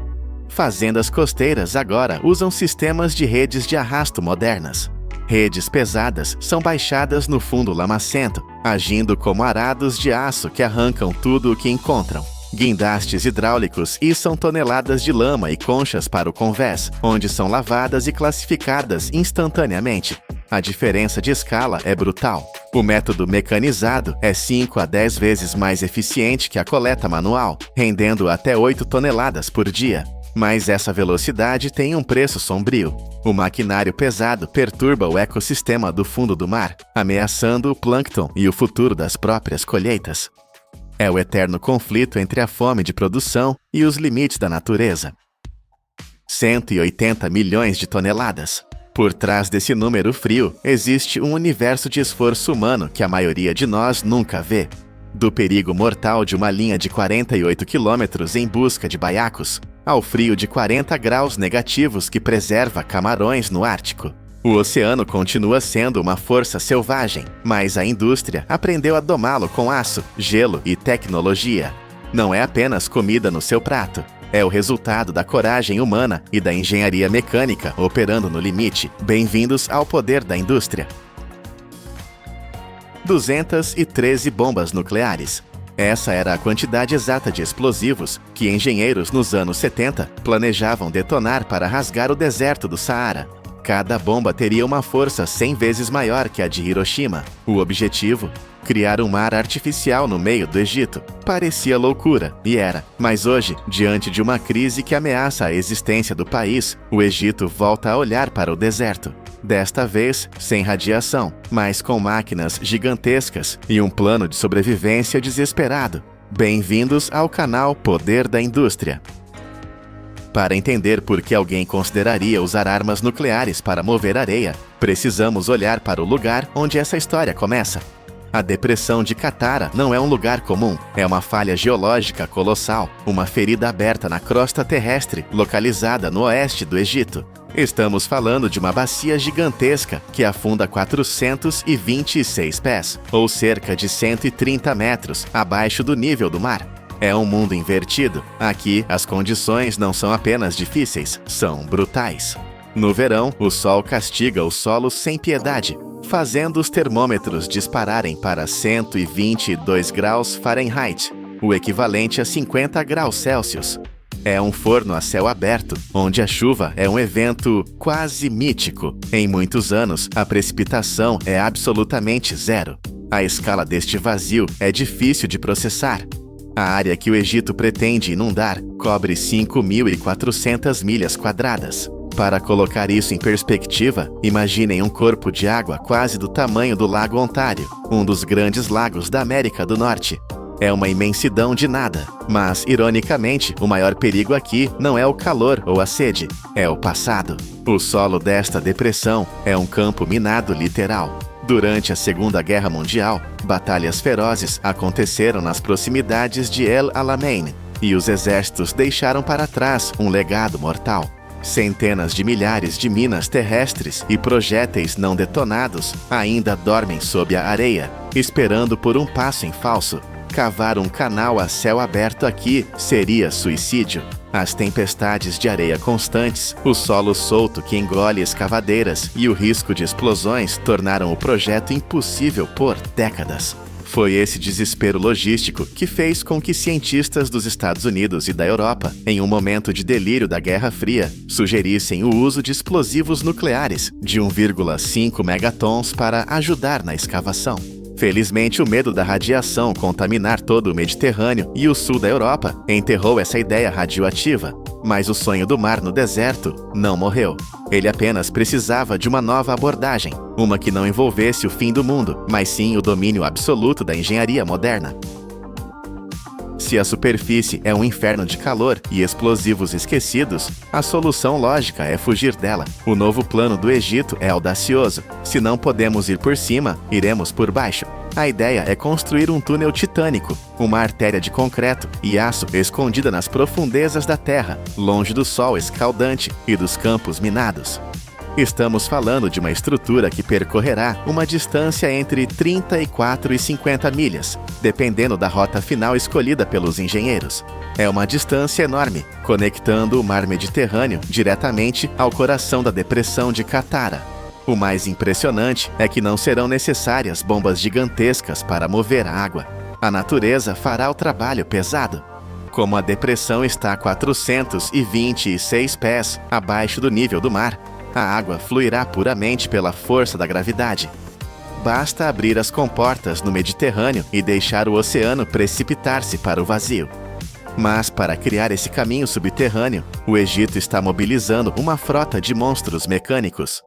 A: Fazendas costeiras agora usam sistemas de redes de arrasto modernas. Redes pesadas são baixadas no fundo lamacento, agindo como arados de aço que arrancam tudo o que encontram. Guindastes hidráulicos içam toneladas de lama e conchas para o convés, onde são lavadas e classificadas instantaneamente. A diferença de escala é brutal. O método mecanizado é 5 a 10 vezes mais eficiente que a coleta manual, rendendo até 8 toneladas por dia. Mas essa velocidade tem um preço sombrio. O maquinário pesado perturba o ecossistema do fundo do mar, ameaçando o plâncton e o futuro das próprias colheitas. É o eterno conflito entre a fome de produção e os limites da natureza. 180 milhões de toneladas. Por trás desse número frio, existe um universo de esforço humano que a maioria de nós nunca vê. Do perigo mortal de uma linha de 48 quilômetros em busca de baiacos, ao frio de 40 graus negativos que preserva camarões no Ártico. O oceano continua sendo uma força selvagem, mas a indústria aprendeu a domá-lo com aço, gelo e tecnologia. Não é apenas comida no seu prato. É o resultado da coragem humana e da engenharia mecânica operando no limite. Bem-vindos ao poder da indústria. 213 bombas nucleares. Essa era a quantidade exata de explosivos que engenheiros nos anos 70 planejavam detonar para rasgar o deserto do Saara. Cada bomba teria uma força 100 vezes maior que a de Hiroshima. O objetivo? Criar um mar artificial no meio do Egito. Parecia loucura, e era. Mas hoje, diante de uma crise que ameaça a existência do país, o Egito volta a olhar para o deserto. Desta vez, sem radiação, mas com máquinas gigantescas e um plano de sobrevivência desesperado. Bem-vindos ao canal Poder da Indústria. Para entender por que alguém consideraria usar armas nucleares para mover areia, precisamos olhar para o lugar onde essa história começa. A depressão de Qattara não é um lugar comum, é uma falha geológica colossal, uma ferida aberta na crosta terrestre localizada no oeste do Egito. Estamos falando de uma bacia gigantesca que afunda 426 pés, ou cerca de 130 metros, abaixo do nível do mar. É um mundo invertido. Aqui, as condições não são apenas difíceis, são brutais. No verão, o sol castiga o solo sem piedade, fazendo os termômetros dispararem para 122 graus Fahrenheit, o equivalente a 50 graus Celsius. É um forno a céu aberto, onde a chuva é um evento quase mítico. Em muitos anos, a precipitação é absolutamente zero. A escala deste vazio é difícil de processar. A área que o Egito pretende inundar cobre 5.400 milhas quadradas. Para colocar isso em perspectiva, imaginem um corpo de água quase do tamanho do Lago Ontário, um dos grandes lagos da América do Norte. É uma imensidão de nada, mas, ironicamente, o maior perigo aqui não é o calor ou a sede, é o passado. O solo desta depressão é um campo minado literal. Durante a Segunda Guerra Mundial, batalhas ferozes aconteceram nas proximidades de El Alamein, e os exércitos deixaram para trás um legado mortal. Centenas de milhares de minas terrestres e projéteis não detonados ainda dormem sob a areia, esperando por um passo em falso. Cavar um canal a céu aberto aqui seria suicídio. As tempestades de areia constantes, o solo solto que engole escavadeiras e o risco de explosões tornaram o projeto impossível por décadas. Foi esse desespero logístico que fez com que cientistas dos Estados Unidos e da Europa, em um momento de delírio da Guerra Fria, sugerissem o uso de explosivos nucleares de 1,5 megatons para ajudar na escavação. Felizmente, o medo da radiação contaminar todo o Mediterrâneo e o sul da Europa enterrou essa ideia radioativa. Mas o sonho do mar no deserto não morreu. Ele apenas precisava de uma nova abordagem, uma que não envolvesse o fim do mundo, mas sim o domínio absoluto da engenharia moderna. Se a superfície é um inferno de calor e explosivos esquecidos, a solução lógica é fugir dela. O novo plano do Egito é audacioso. Se não podemos ir por cima, iremos por baixo. A ideia é construir um túnel titânico, uma artéria de concreto e aço escondida nas profundezas da terra, longe do sol escaldante e dos campos minados. Estamos falando de uma estrutura que percorrerá uma distância entre 34 e 50 milhas, dependendo da rota final escolhida pelos engenheiros. É uma distância enorme, conectando o mar Mediterrâneo diretamente ao coração da depressão de Qattara. O mais impressionante é que não serão necessárias bombas gigantescas para mover a água. A natureza fará o trabalho pesado. Como a depressão está a 426 pés abaixo do nível do mar, a água fluirá puramente pela força da gravidade. Basta abrir as comportas no Mediterrâneo e deixar o oceano precipitar-se para o vazio. Mas, para criar esse caminho subterrâneo, o Egito está mobilizando uma frota de monstros mecânicos.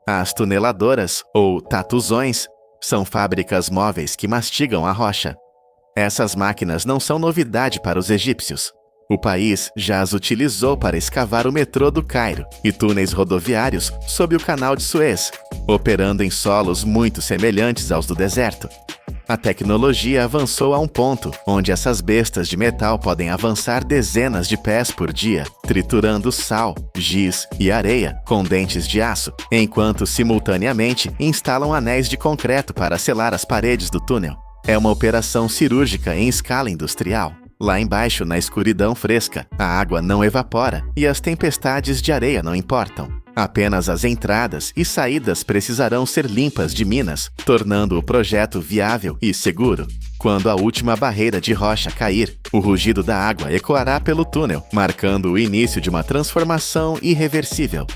A: As tuneladoras, ou tatuzões, são fábricas móveis que mastigam a rocha. Essas máquinas não são novidade para os egípcios. O país já as utilizou para escavar o metrô do Cairo e túneis rodoviários sob o canal de Suez, operando em solos muito semelhantes aos do deserto. A tecnologia avançou a um ponto onde essas bestas de metal podem avançar dezenas de pés por dia, triturando sal, giz e areia com dentes de aço, enquanto simultaneamente instalam anéis de concreto para selar as paredes do túnel. É uma operação cirúrgica em escala industrial. Lá embaixo, na escuridão fresca, a água não evapora e as tempestades de areia não importam. Apenas as entradas e saídas precisarão ser limpas de minas, tornando o projeto viável e seguro. Quando a última barreira de rocha cair, o rugido da água ecoará pelo túnel, marcando o início de uma transformação irreversível.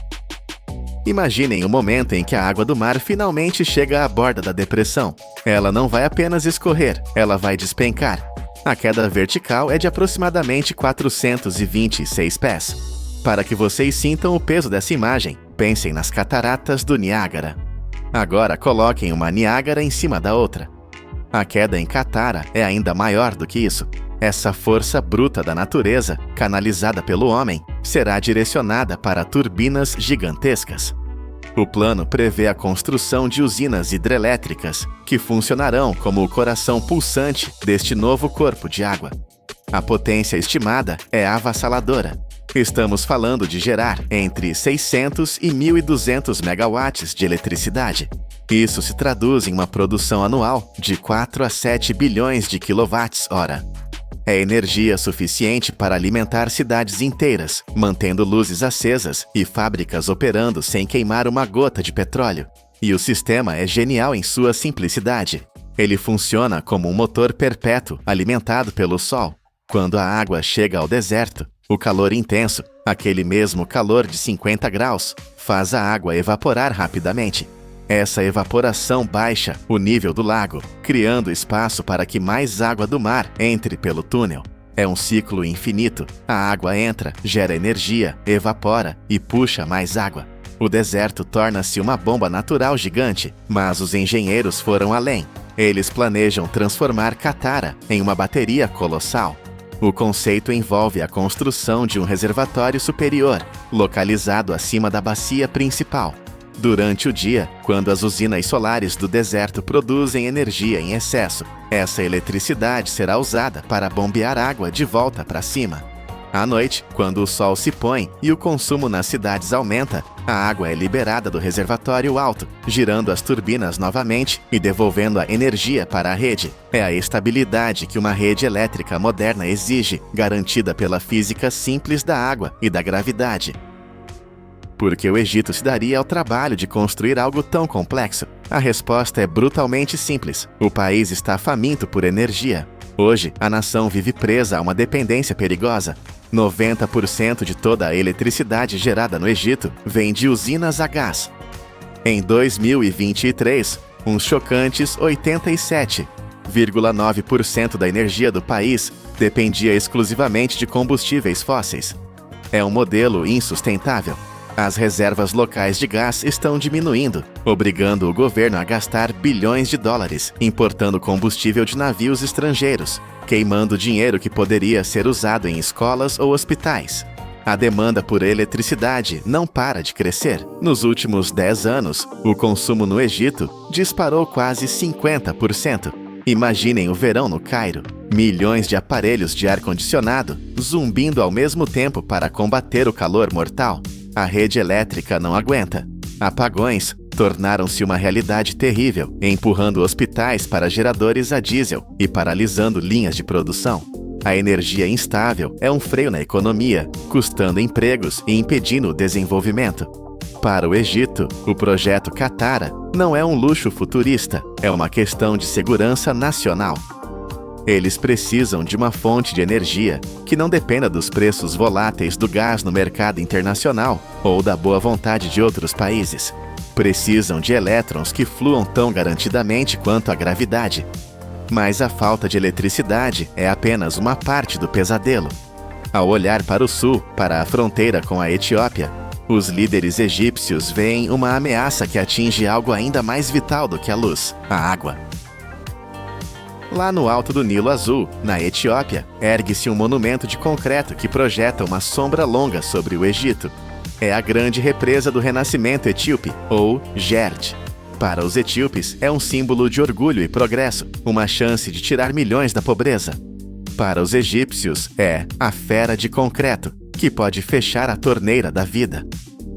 A: Imaginem o momento em que a água do mar finalmente chega à borda da depressão. Ela não vai apenas escorrer, ela vai despencar. A queda vertical é de aproximadamente 426 pés. Para que vocês sintam o peso dessa imagem, pensem nas cataratas do Niágara. Agora coloquem uma Niágara em cima da outra. A queda em Katara é ainda maior do que isso. Essa força bruta da natureza, canalizada pelo homem, será direcionada para turbinas gigantescas. O plano prevê a construção de usinas hidrelétricas, que funcionarão como o coração pulsante deste novo corpo de água. A potência estimada é avassaladora. Estamos falando de gerar entre 600 e 1.200 megawatts de eletricidade. Isso se traduz em uma produção anual de 4 a 7 bilhões de quilowatts-hora. É energia suficiente para alimentar cidades inteiras, mantendo luzes acesas e fábricas operando sem queimar uma gota de petróleo. E o sistema é genial em sua simplicidade. Ele funciona como um motor perpétuo alimentado pelo sol. Quando a água chega ao deserto, o calor intenso, aquele mesmo calor de 50 graus, faz a água evaporar rapidamente. Essa evaporação baixa o nível do lago, criando espaço para que mais água do mar entre pelo túnel. É um ciclo infinito. A água entra, gera energia, evapora e puxa mais água. O deserto torna-se uma bomba natural gigante, mas os engenheiros foram além. Eles planejam transformar Katara em uma bateria colossal. O conceito envolve a construção de um reservatório superior, localizado acima da bacia principal. Durante o dia, quando as usinas solares do deserto produzem energia em excesso, essa eletricidade será usada para bombear água de volta para cima. À noite, quando o sol se põe e o consumo nas cidades aumenta, a água é liberada do reservatório alto, girando as turbinas novamente e devolvendo a energia para a rede. É a estabilidade que uma rede elétrica moderna exige, garantida pela física simples da água e da gravidade. Por que o Egito se daria ao trabalho de construir algo tão complexo? A resposta é brutalmente simples. O país está faminto por energia. Hoje, a nação vive presa a uma dependência perigosa. 90% de toda a eletricidade gerada no Egito vem de usinas a gás. Em 2023, uns chocantes 87,9% da energia do país dependia exclusivamente de combustíveis fósseis. É um modelo insustentável. As reservas locais de gás estão diminuindo, obrigando o governo a gastar bilhões de dólares importando combustível de navios estrangeiros, queimando dinheiro que poderia ser usado em escolas ou hospitais. A demanda por eletricidade não para de crescer. Nos últimos 10 anos, o consumo no Egito disparou quase 50%. Imaginem o verão no Cairo. Milhões de aparelhos de ar-condicionado zumbindo ao mesmo tempo para combater o calor mortal. A rede elétrica não aguenta. Apagões tornaram-se uma realidade terrível, empurrando hospitais para geradores a diesel e paralisando linhas de produção. A energia instável é um freio na economia, custando empregos e impedindo o desenvolvimento. Para o Egito, o projeto Katara não é um luxo futurista, é uma questão de segurança nacional. Eles precisam de uma fonte de energia que não dependa dos preços voláteis do gás no mercado internacional ou da boa vontade de outros países. Precisam de elétrons que fluam tão garantidamente quanto a gravidade. Mas a falta de eletricidade é apenas uma parte do pesadelo. Ao olhar para o sul, para a fronteira com a Etiópia, os líderes egípcios veem uma ameaça que atinge algo ainda mais vital do que a luz: a água. Lá no alto do Nilo Azul, na Etiópia, ergue-se um monumento de concreto que projeta uma sombra longa sobre o Egito. É a grande represa do renascimento etíope, ou GERD. Para os etíopes, é um símbolo de orgulho e progresso, uma chance de tirar milhões da pobreza. Para os egípcios, é a fera de concreto, que pode fechar a torneira da vida.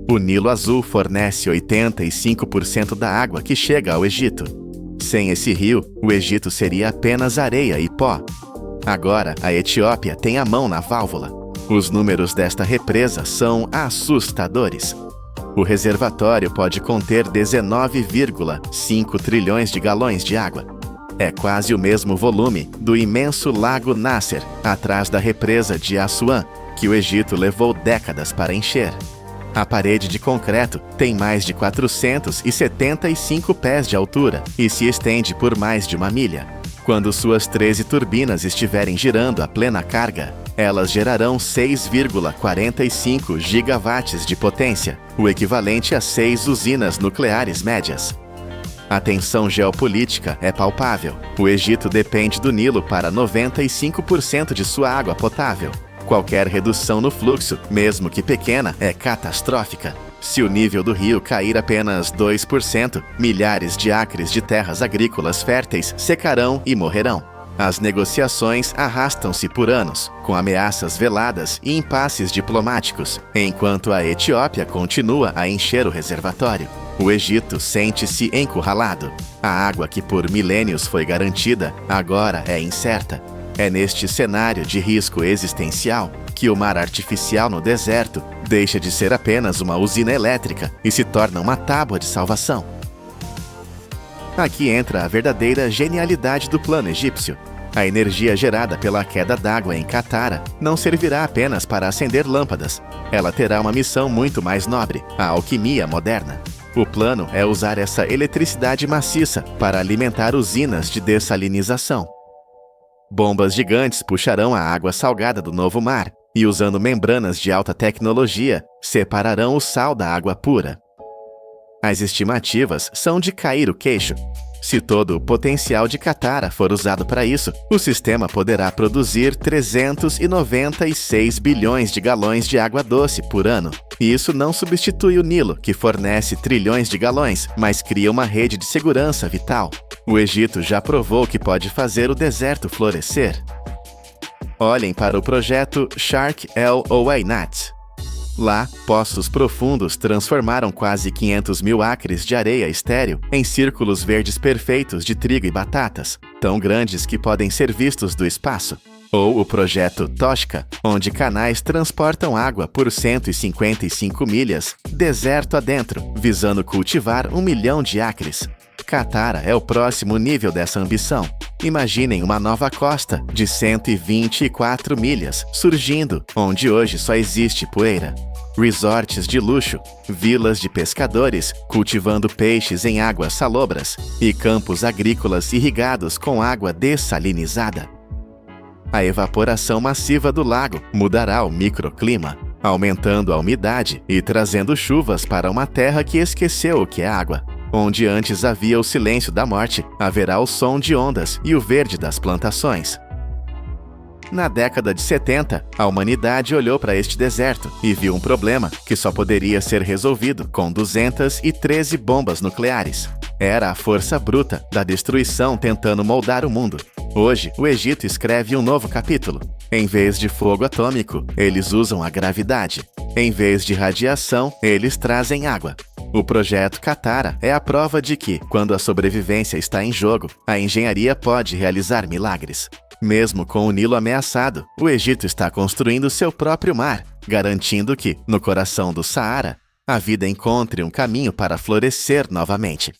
A: O Nilo Azul fornece 85% da água que chega ao Egito. Sem esse rio, o Egito seria apenas areia e pó. Agora, a Etiópia tem a mão na válvula. Os números desta represa são assustadores. O reservatório pode conter 19,5 trilhões de galões de água. É quase o mesmo volume do imenso lago Nasser, atrás da represa de Assuã, que o Egito levou décadas para encher. A parede de concreto tem mais de 475 pés de altura e se estende por mais de 1 milha. Quando suas 13 turbinas estiverem girando a plena carga, elas gerarão 6,45 gigawatts de potência, o equivalente a 6 usinas nucleares médias. A tensão geopolítica é palpável. O Egito depende do Nilo para 95% de sua água potável. Qualquer redução no fluxo, mesmo que pequena, é catastrófica. Se o nível do rio cair apenas 2%, milhares de acres de terras agrícolas férteis secarão e morrerão. As negociações arrastam-se por anos, com ameaças veladas e impasses diplomáticos, enquanto a Etiópia continua a encher o reservatório. O Egito sente-se encurralado. A água que por milênios foi garantida, agora é incerta. É neste cenário de risco existencial que o mar artificial no deserto deixa de ser apenas uma usina elétrica e se torna uma tábua de salvação. Aqui entra a verdadeira genialidade do plano egípcio. A energia gerada pela queda d'água em Catara não servirá apenas para acender lâmpadas. Ela terá uma missão muito mais nobre, a alquimia moderna. O plano é usar essa eletricidade maciça para alimentar usinas de dessalinização. Bombas gigantes puxarão a água salgada do novo mar e, usando membranas de alta tecnologia, separarão o sal da água pura. As estimativas são de cair o queixo. Se todo o potencial de Catara for usado para isso, o sistema poderá produzir 396 bilhões de galões de água doce por ano. E isso não substitui o Nilo, que fornece trilhões de galões, mas cria uma rede de segurança vital. O Egito já provou que pode fazer o deserto florescer. Olhem para o projeto Shark El Ouainat. Lá, poços profundos transformaram quase 500 mil acres de areia estéril em círculos verdes perfeitos de trigo e batatas, tão grandes que podem ser vistos do espaço. Ou o projeto Toshka, onde canais transportam água por 155 milhas, deserto adentro, visando cultivar 1 milhão de acres. Catara é o próximo nível dessa ambição. Imaginem uma nova costa de 124 milhas surgindo, onde hoje só existe poeira. Resorts de luxo, vilas de pescadores cultivando peixes em águas salobras e campos agrícolas irrigados com água dessalinizada. A evaporação massiva do lago mudará o microclima, aumentando a umidade e trazendo chuvas para uma terra que esqueceu o que é água. Onde antes havia o silêncio da morte, haverá o som de ondas e o verde das plantações. Na década de 70, a humanidade olhou para este deserto e viu um problema que só poderia ser resolvido com 213 bombas nucleares. Era a força bruta da destruição tentando moldar o mundo. Hoje, o Egito escreve um novo capítulo. Em vez de fogo atômico, eles usam a gravidade. Em vez de radiação, eles trazem água. O projeto Catara é a prova de que, quando a sobrevivência está em jogo, a engenharia pode realizar milagres. Mesmo com o Nilo ameaçado, o Egito está construindo seu próprio mar, garantindo que, no coração do Saara, a vida encontre um caminho para florescer novamente.